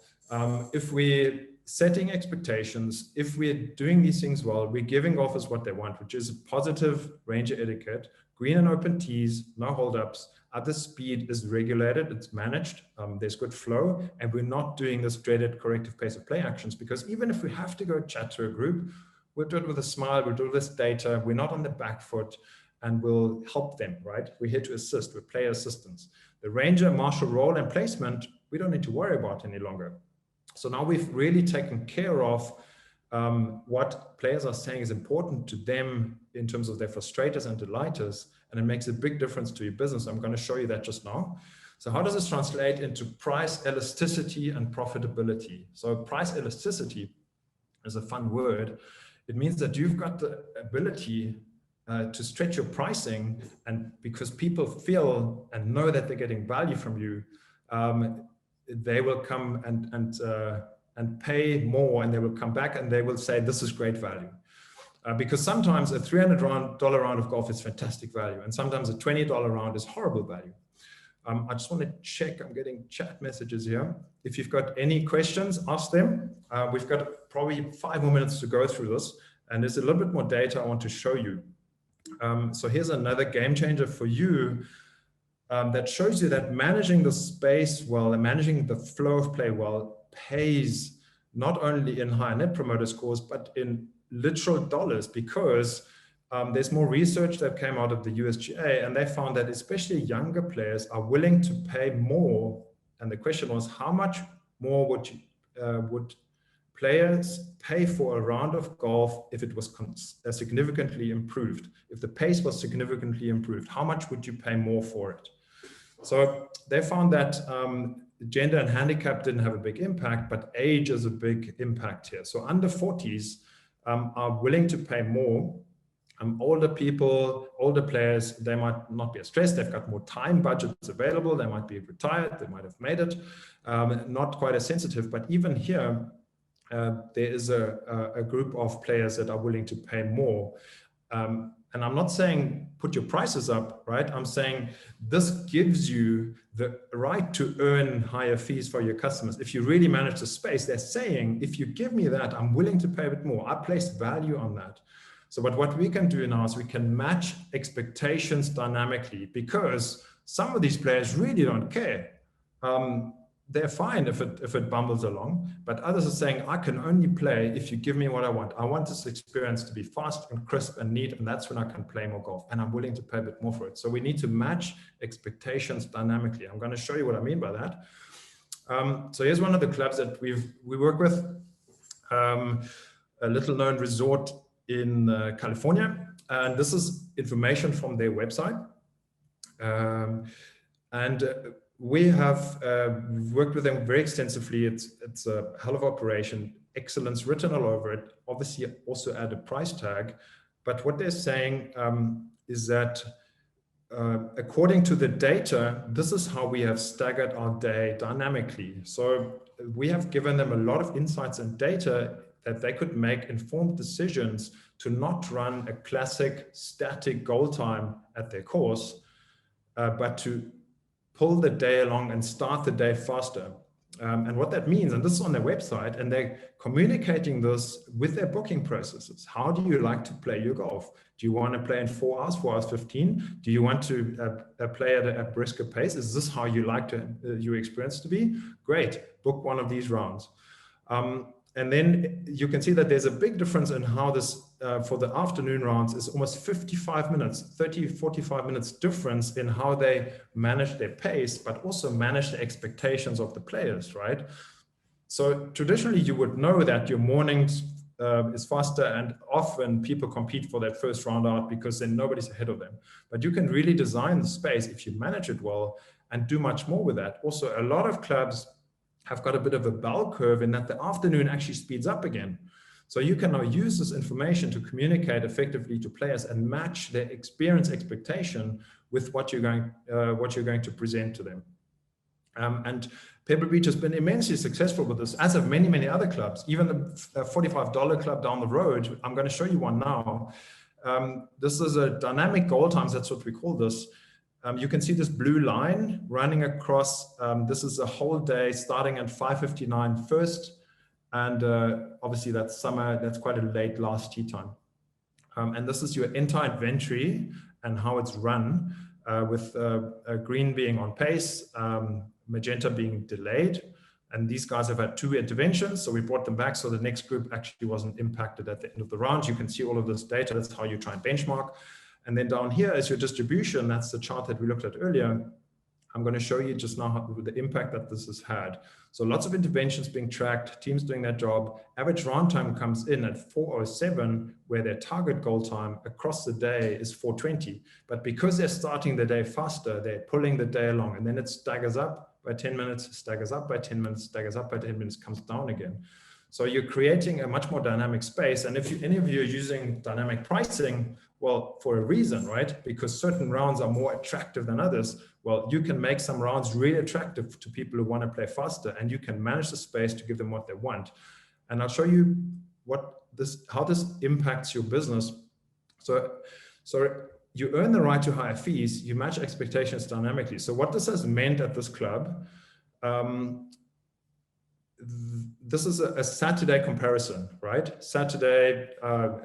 if we're setting expectations, if we're doing these things well, we're giving golfers what they want, which is positive ranger etiquette, green and open tees, no holdups, other speed is regulated, it's managed, there's good flow, and we're not doing this dreaded corrective pace of play actions, because even if we have to go chat to a group, we'll do it with a smile, we'll do this data, we're not on the back foot, and we'll help them, right? We're here to assist, we're player assistants. The ranger, marshal role and placement, we don't need to worry about any longer. So now we've really taken care of what players are saying is important to them in terms of their frustrators and delighters, and it makes a big difference to your business. I'm going to show you that just now. So how does this translate into price elasticity and profitability? So price elasticity is a fun word. It means that you've got the ability to stretch your pricing, and because people feel and know that they're getting value from you, they will come and pay more, and they will come back and they will say, this is great value. Because sometimes a $300 round of golf is fantastic value, and sometimes a $20 round is horrible value. I just want to check, I'm getting chat messages here. If you've got any questions, ask them. We've got probably 5 more minutes to go through this, and there's a little bit more data I want to show you. So here's another game changer for you that shows you that managing the space well and managing the flow of play well pays not only in high net promoter scores, but in literal dollars, because there's more research that came out of the USGA, and they found that especially younger players are willing to pay more. And the question was, how much more would players pay for a round of golf if it was significantly improved? If the pace was significantly improved, how much would you pay more for it? So they found that gender and handicap didn't have a big impact, but age is a big impact here. So under 40s are willing to pay more. Older people, older players, they might not be as stressed, they've got more time budgets available, they might be retired, they might have made it, not quite as sensitive, but even here, there is a group of players that are willing to pay more. And I'm not saying put your prices up, right? I'm saying this gives you the right to earn higher fees for your customers. If you really manage the space, they're saying, if you give me that, I'm willing to pay a bit more. I place value on that. So but what we can do now is we can match expectations dynamically, because some of these players really don't care. They're fine if it bumbles along, but others are saying, I can only play if you give me what I want. I want this experience to be fast and crisp and neat, and that's when I can play more golf, and I'm willing to pay a bit more for it. So we need to match expectations dynamically. I'm going to show you what I mean by that. So here's one of the clubs that we work with, a little known resort in California, and this is information from their website. We have worked with them very extensively. It's a hell of an operation, excellence written all over it. Obviously, also add a price tag. But what they're saying is that according to the data, this is how we have staggered our day dynamically. So we have given them a lot of insights and data that they could make informed decisions to not run a classic static goal time at their course, but to pull the day along and start the day faster. And what that means, and this is on their website, and they're communicating this with their booking processes. How do you like to play your golf? Do you want to play in 4 hours, 4 hours 15? Do you want to play at a brisker pace? Is this how you like your experience to be? Great, book one of these rounds. And then you can see that there's a big difference in how this, for the afternoon rounds, is almost 55 minutes, 30, 45 minutes difference in how they manage their pace, but also manage the expectations of the players, right? So traditionally, you would know that your mornings is faster, and often people compete for that first round out because then nobody's ahead of them. But you can really design the space if you manage it well and do much more with that. Also, a lot of clubs have got a bit of a bell curve in that the afternoon actually speeds up again. So you can now use this information to communicate effectively to players and match their experience expectation with what you're going to present to them. And Playability has been immensely successful with this, as have many, many other clubs. Even the $45 club down the road, I'm going to show you one now. This is a dynamic goal times, that's what we call this. You can see this blue line running across. This is a whole day starting at 5:59 first. And obviously that's summer, that's quite a late last tea time. And this is your entire inventory and how it's run, with green being on pace, magenta being delayed. And these guys have had 2 interventions, so we brought them back so the next group actually wasn't impacted at the end of the round. You can see all of this data, that's how you try and benchmark. And then down here is your distribution, that's the chart that we looked at earlier. I'm going to show you just now the impact that this has had. So lots of interventions being tracked, teams doing their job. Average round time comes in at 4:07, where their target goal time across the day is 4:20. But because they're starting the day faster, they're pulling the day along, and then it staggers up by 10 minutes, staggers up by 10 minutes, staggers up by 10 minutes, comes down again. So you're creating a much more dynamic space. And if any of you are using dynamic pricing, well, for a reason, right? Because certain rounds are more attractive than others. Well, you can make some rounds really attractive to people who want to play faster, and you can manage the space to give them what they want. And I'll show you how this impacts your business. So you earn the right to higher fees, you match expectations dynamically. So what this has meant at this club, this is a Saturday comparison, right? Saturday,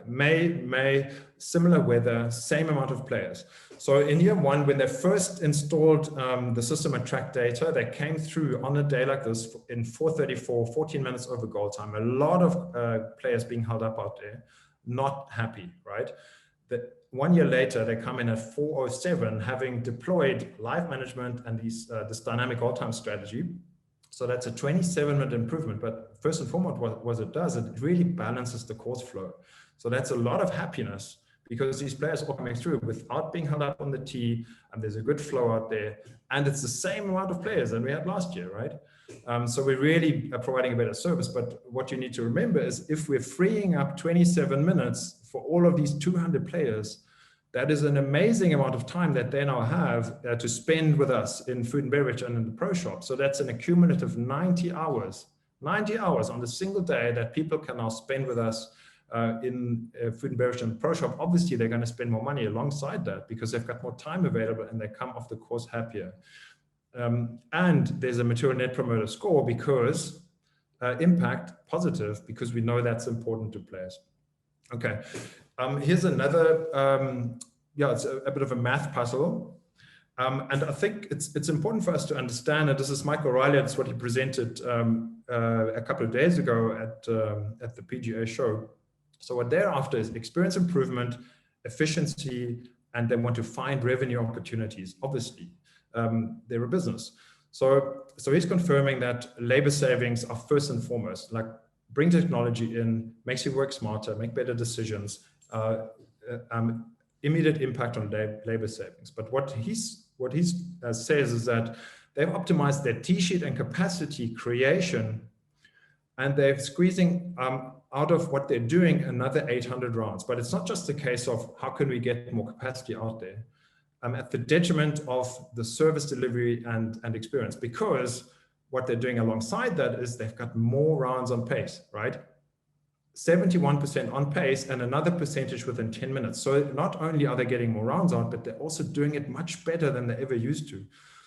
May, similar weather, same amount of players. So in year 1, when they first installed the system and track data, they came through on a day like this in 4:34, 14 minutes over goal time. A lot of players being held up out there, not happy, right? 1 year later, they come in at 4:07, having deployed live management and this dynamic goal time strategy. So that's a 27-minute improvement. But first and foremost, what it does, it really balances the course flow. So that's a lot of happiness because these players are coming through without being held up on the tee, and there's a good flow out there. And it's the same amount of players than we had last year, right? So we're really providing a better service. But what you need to remember is if we're freeing up 27 minutes for all of these 200 players, that is an amazing amount of time that they now have to spend with us in food and beverage and in the pro shop. So that's an accumulative 90 hours on a single day that people can now spend with us in food and beverage and pro shop. Obviously, they're going to spend more money alongside that because they've got more time available and they come off the course happier. And there's a material net promoter score because impact positive, because we know that's important to players. Okay. Here's another, it's a bit of a math puzzle. And I think it's important for us to understand, and this is Mike O'Reilly, that's what he presented a couple of days ago at the PGA show. So what they're after is experience improvement, efficiency, and they want to find revenue opportunities. Obviously, they're a business. So he's confirming that labor savings are first and foremost, like bring technology in, makes you work smarter, make better decisions, immediate impact on labor savings. But what he says is that they've optimized their T-sheet and capacity creation, and they're squeezing out of what they're doing another 800 rounds. But it's not just a case of how can we get more capacity out there at the detriment of the service delivery and experience, because what they're doing alongside that is they've got more rounds on pace, right? 71% on pace and another percentage within 10 minutes. So not only are they getting more rounds out, but they're also doing it much better than they ever used to.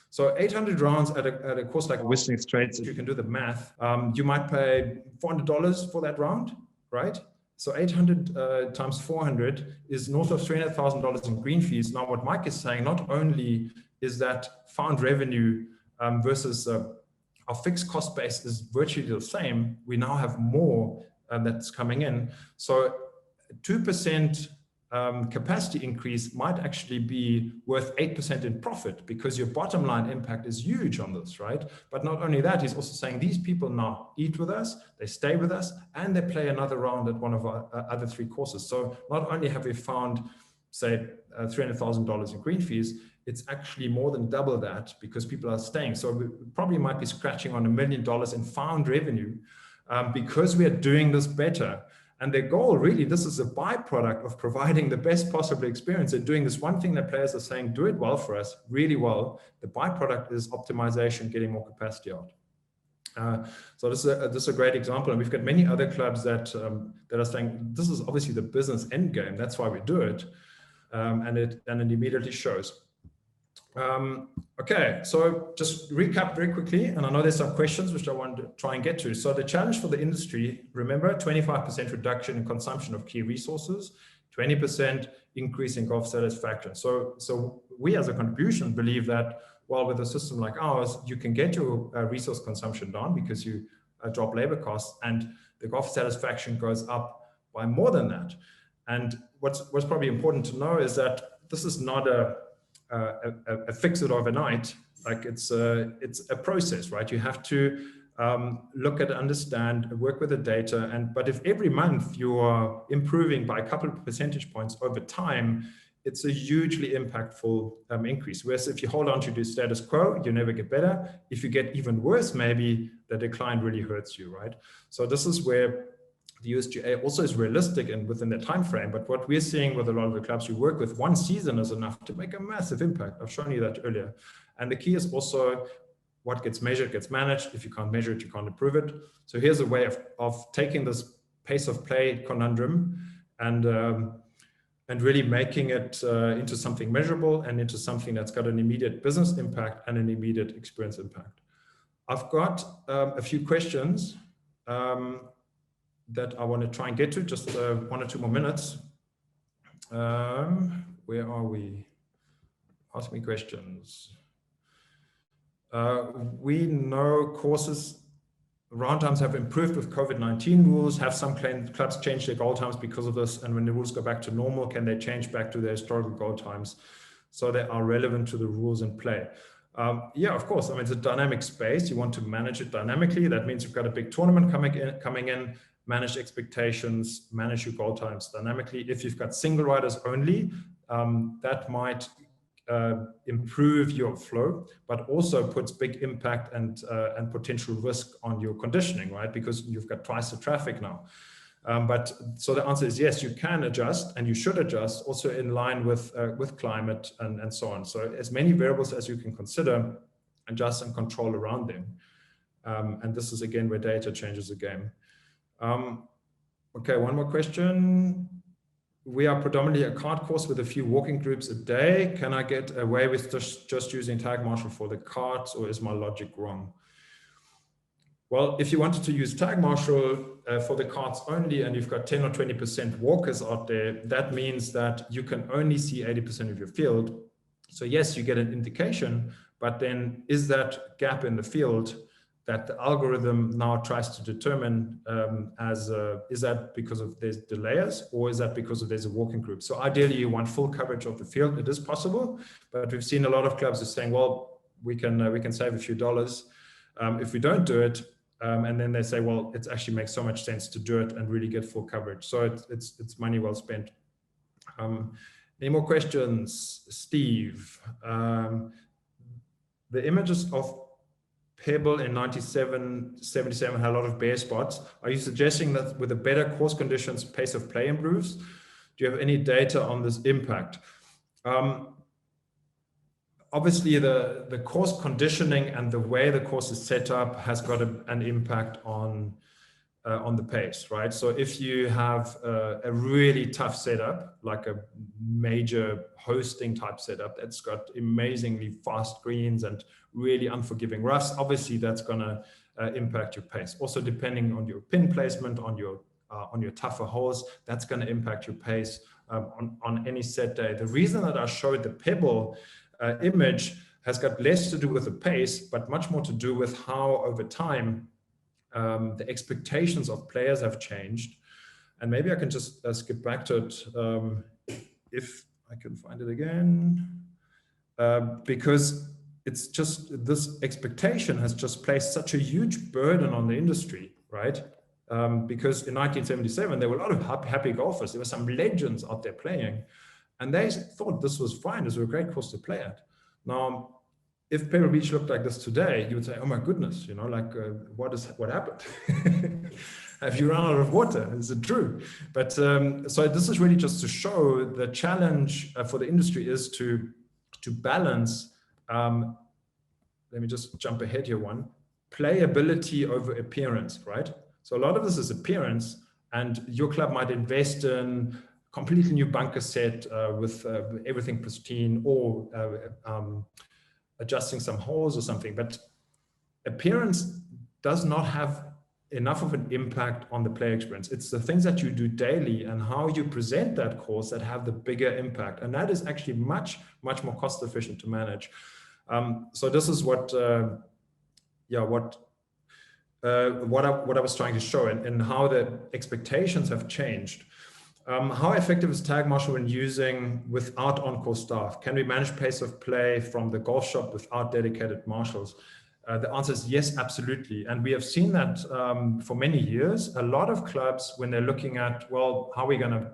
So 800 rounds at a course like Whistling Straits, if you can do the math, you might pay $400 for that round, right? So 800 times 400 is north of $300,000 in green fees. Now, what Mike is saying, not only is that found revenue versus our fixed cost base is virtually the same, we now have more that's coming in. So 2% capacity increase might actually be worth 8% in profit, because your bottom line impact is huge on this, right? But not only that, he's also saying these people now eat with us, they stay with us, and they play another round at one of our other 3 courses. So not only have we found, say, $300,000 in green fees, it's actually more than double that, because people are staying. So we probably might be scratching on $1 million in found revenue because we are doing this better. And their goal, really, this is a byproduct of providing the best possible experience and doing this one thing that players are saying, do it well for us, really well. The byproduct is optimization, getting more capacity out. So this is a great example. And we've got many other clubs that are saying, this is obviously the business end game. That's why we do it. And it immediately shows. Okay, so just recap very quickly, and I know there's some questions which I want to try and get to. So the challenge for the industry, remember, 25% reduction in consumption of key resources, 20% increase in golf satisfaction. So we as a contribution believe that, well, with a system like ours, you can get your resource consumption down because you drop labor costs, and the golf satisfaction goes up by more than that. And what's probably important to know is that this is not a fix it overnight. Like it's a process, right? You have to look at, understand, work with the data. But if every month you are improving by a couple of percentage points over time, it's a hugely impactful increase. Whereas if you hold on to the status quo, you never get better. If you get even worse, maybe the decline really hurts you, right? So this is where the USGA also is realistic and within the time frame. But what we're seeing with a lot of the clubs we work with, one season is enough to make a massive impact. I've shown you that earlier. And the key is also what gets measured gets managed. If you can't measure it, you can't improve it. So here's a way of taking this pace of play conundrum and really making it into something measurable and into something that's got an immediate business impact and an immediate experience impact. I've got a few questions that I want to try and get to, just 1 or 2 more minutes. Where are we? Ask me questions. We know courses, round times have improved with COVID-19 rules. Have some clubs changed their goal times because of this? And when the rules go back to normal, can they change back to their historical goal times so they are relevant to the rules in play? Yeah, of course. I mean, it's a dynamic space. You want to manage it dynamically. That means you've got a big tournament coming in, manage expectations, manage your goal times dynamically. If you've got single riders only, that might improve your flow, but also puts big impact and potential risk on your conditioning, right? Because you've got twice the traffic now. But so the answer is yes, you can adjust, and you should adjust also in line with climate and so on. So as many variables as you can consider, adjust and control around them. And this is again where data changes the game. Okay, one more question. We are predominantly a card course with a few walking groups a day. Can I get away with just using Tagmarshal for the cards, or is my logic wrong? Well, if you wanted to use Tagmarshal for the cards only, and you've got 10 or 20% walkers out there, that means that you can only see 80% of your field. So yes, you get an indication, but then is that gap in the field that the algorithm now tries to determine is that because of there's delayers, or is that because of there's a walking group? So ideally you want full coverage of the field. It is possible, but we've seen a lot of clubs are saying, well, we can save a few dollars if we don't do it. And then they say, well, it actually makes so much sense to do it and really get full coverage. So it's money well spent. Any more questions? Steve, the images of Pebble in 77 had a lot of bare spots. Are you suggesting that with the better course conditions, pace of play improves? Do you have any data on this impact? Obviously, the course conditioning and the way the course is set up has got an impact on the pace, right? So if you have a really tough setup, like a major hosting type setup that's got amazingly fast greens and really unforgiving roughs, obviously that's going to impact your pace. Also, depending on your pin placement, on your tougher holes, that's going to impact your pace on any set day. The reason that I showed the Pebble image has got less to do with the pace, but much more to do with how over time the expectations of players have changed. And maybe I can just skip back to it. if I can find it again, because it's just this expectation has just placed such a huge burden on the industry, right? Because in 1977, there were a lot of happy golfers. There were some legends out there playing, and they thought this was fine. This was a great course to play at. Now, if Pebble Beach looked like this today, you would say, "Oh my goodness, you know, like what happened? Have you run out of water? Is it true?" But so this is really just to show the challenge for the industry is to balance. Let me just jump ahead here. Playability over appearance, right? So a lot of this is appearance, and your club might invest in completely new bunker set with everything pristine, or adjusting some holes or something. But appearance does not have enough of an impact on the player experience. It's the things that you do daily and how you present that course that have the bigger impact. And that is actually much, much more cost efficient to manage. So this is what I was trying to show, and how the expectations have changed. How effective is Tagmarshal when using without on-course staff? Can we manage pace of play from the golf shop without dedicated marshals? The answer is yes, absolutely. And we have seen that for many years. A lot of clubs, when they're looking at, well, how are we going to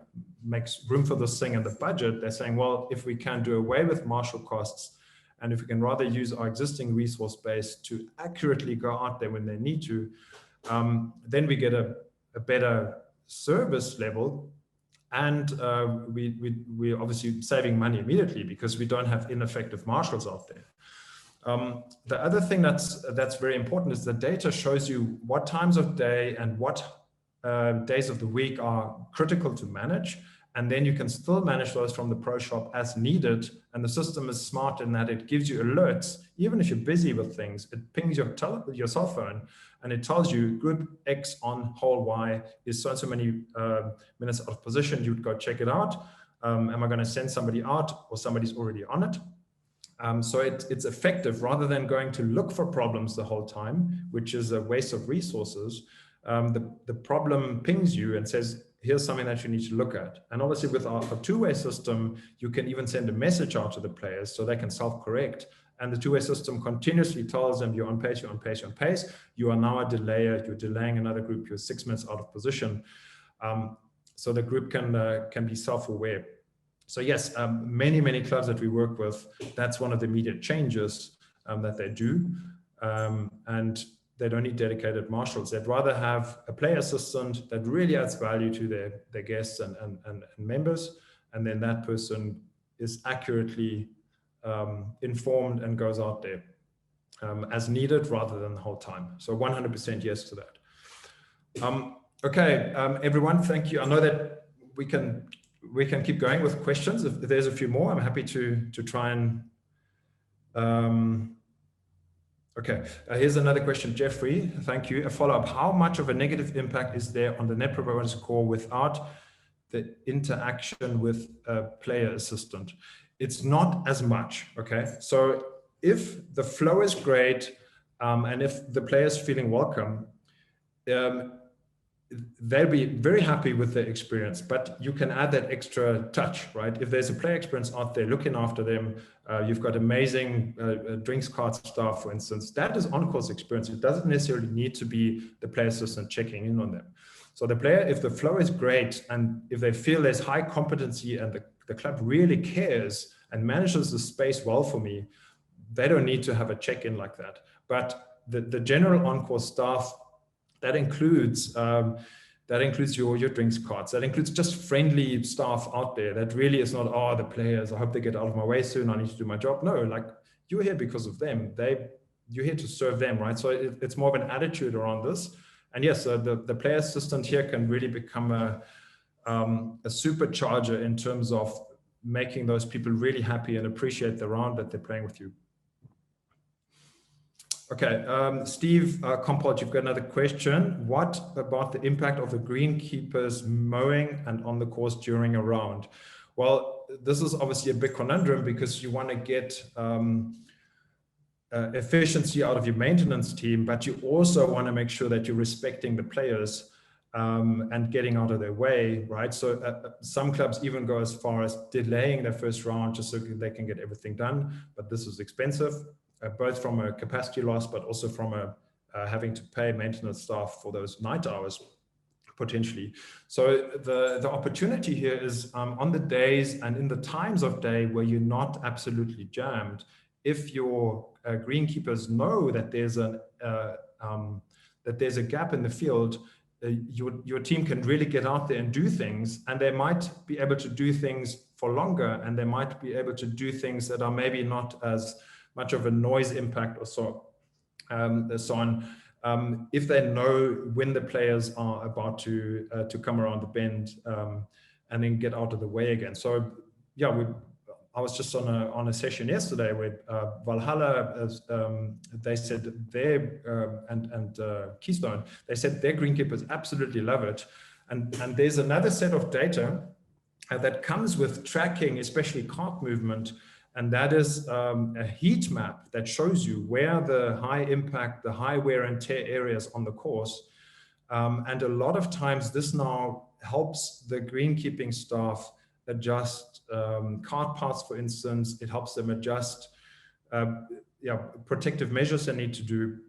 make room for this thing in the budget, they're saying, well, if we can do away with marshal costs, and if we can rather use our existing resource base to accurately go out there when they need to, then we get a better service level. And we're obviously saving money immediately because we don't have ineffective marshals out there. The other thing that's very important is the data shows you what times of day and what days of the week are critical to manage. And then you can still manage those from the pro shop as needed. And the system is smart in that it gives you alerts. Even if you're busy with things, it pings your cell phone and it tells you group X on hole Y is so and so many minutes out of position. You'd go check it out. Am I going to send somebody out, or somebody's already on it? So it's effective rather than going to look for problems the whole time, which is a waste of resources. The problem pings you and says, here's something that you need to look at. And obviously with our two-way system, you can even send a message out to the players so they can self-correct. And the two-way system continuously tells them, you're on pace, you're on pace, you're on pace. You are now a delayer, you're delaying another group, you're 6 minutes out of position. So the group can be self-aware. So yes, many clubs that we work with, that's one of the immediate changes that they do. And they don't need dedicated marshals. They'd rather have a player assistant that really adds value to their guests and members. And then that person is accurately informed and goes out there as needed rather than the whole time. So 100% yes to that. Okay, everyone, thank you. I know that we can keep going with questions. If there's a few more, I'm happy to try and okay, here's another question, Jeffrey. Thank you. A follow-up. How much of a negative impact is there on the Net Promoter Score without the interaction with a player assistant? It's not as much, okay? So if the flow is great and if the player's feeling welcome, they'll be very happy with the experience, but you can add that extra touch, right? If there's a player experience out there looking after them, you've got amazing drinks cart staff, for instance, that is on-course experience. It doesn't necessarily need to be the player assistant checking in on them. So the player, if the flow is great and if they feel there's high competency and the club really cares and manages the space well for me, they don't need to have a check-in like that. But the general on-course staff, that includes your drinks carts. That includes just friendly staff out there. That really is not, oh, the players, I hope they get out of my way soon, I need to do my job. No, like, you're here because of them. You're here to serve them, right? So it's more of an attitude around this. And yes, the player assistant here can really become a supercharger in terms of making those people really happy and appreciate the round that they're playing with you. Okay, Steve Compold, you've got another question. What about the impact of the greenkeepers mowing and on the course during a round? Well, this is obviously a big conundrum because you want to get efficiency out of your maintenance team, but you also want to make sure that you're respecting the players. and getting out of their way, right? So some clubs even go as far as delaying their first round just so they can get everything done. But this is expensive, both from a capacity loss, but also from a having to pay maintenance staff for those night hours, potentially. So the opportunity here is on the days and in the times of day where you're not absolutely jammed, if your greenkeepers know that there's a gap in the field, your team can really get out there and do things, and they might be able to do things for longer, and they might be able to do things that are maybe not as much of a noise impact or so on. If they know when the players are about to come around the bend and then get out of the way again. So yeah, I was just on a session yesterday where Valhalla, they said their and Keystone, they said their greenkeepers absolutely love it, and there's another set of data that comes with tracking, especially cart movement, and that is a heat map that shows you where the high impact, the high wear and tear areas on the course, and a lot of times this now helps the greenkeeping staff adjust cart paths, for instance. It helps them adjust protective measures they need to do.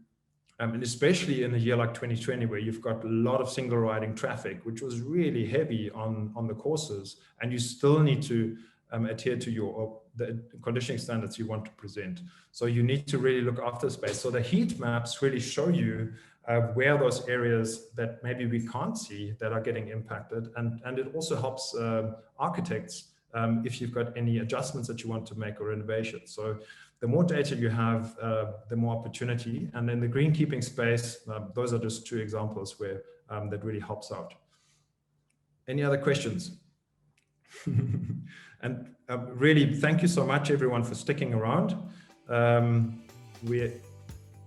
And especially in a year like 2020, where you've got a lot of single riding traffic, which was really heavy on the courses, and you still need to adhere to the conditioning standards you want to present. So you need to really look after space. So the heat maps really show you where those areas that maybe we can't see that are getting impacted. And it also helps architects if you've got any adjustments that you want to make or renovations. So the more data you have, the more opportunity. And in the greenkeeping space, those are just two examples where that really helps out. Any other questions? And really, thank you so much, everyone, for sticking around. We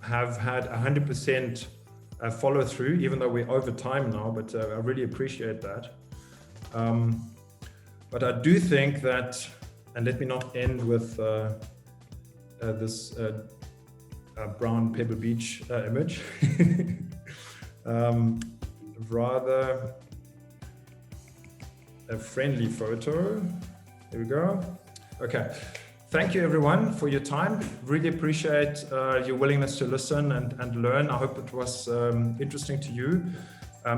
have had 100% follow through, even though we're over time now, but I really appreciate that. But I do think that, and let me not end with this brown Pebble Beach image, rather a friendly photo. There we go. Okay. Thank you, everyone, for your time. Really appreciate your willingness to listen and learn. I hope it was interesting to you.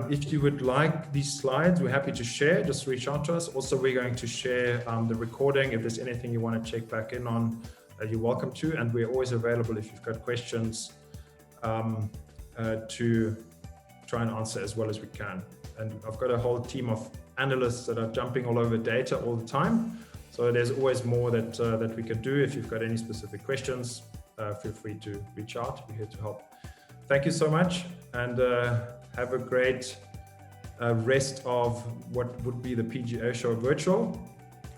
If you would like these slides, we're happy to share. Just reach out to us. Also, we're going to share the recording. If there's anything you want to check back in on, you're welcome to. And we're always available if you've got questions to try and answer as well as we can. And I've got a whole team of analysts that are jumping all over data all the time. So there's always more that we can do. If you've got any specific questions, feel free to reach out. We're here to help. Thank you so much, and have a great rest of what would be the PGA show virtual,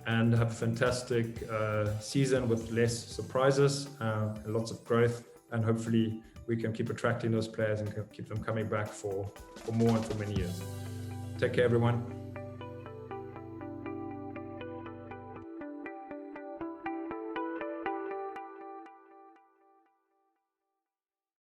and have a fantastic season with less surprises and lots of growth. And hopefully we can keep attracting those players and keep them coming back for more and for many years. Take care, everyone.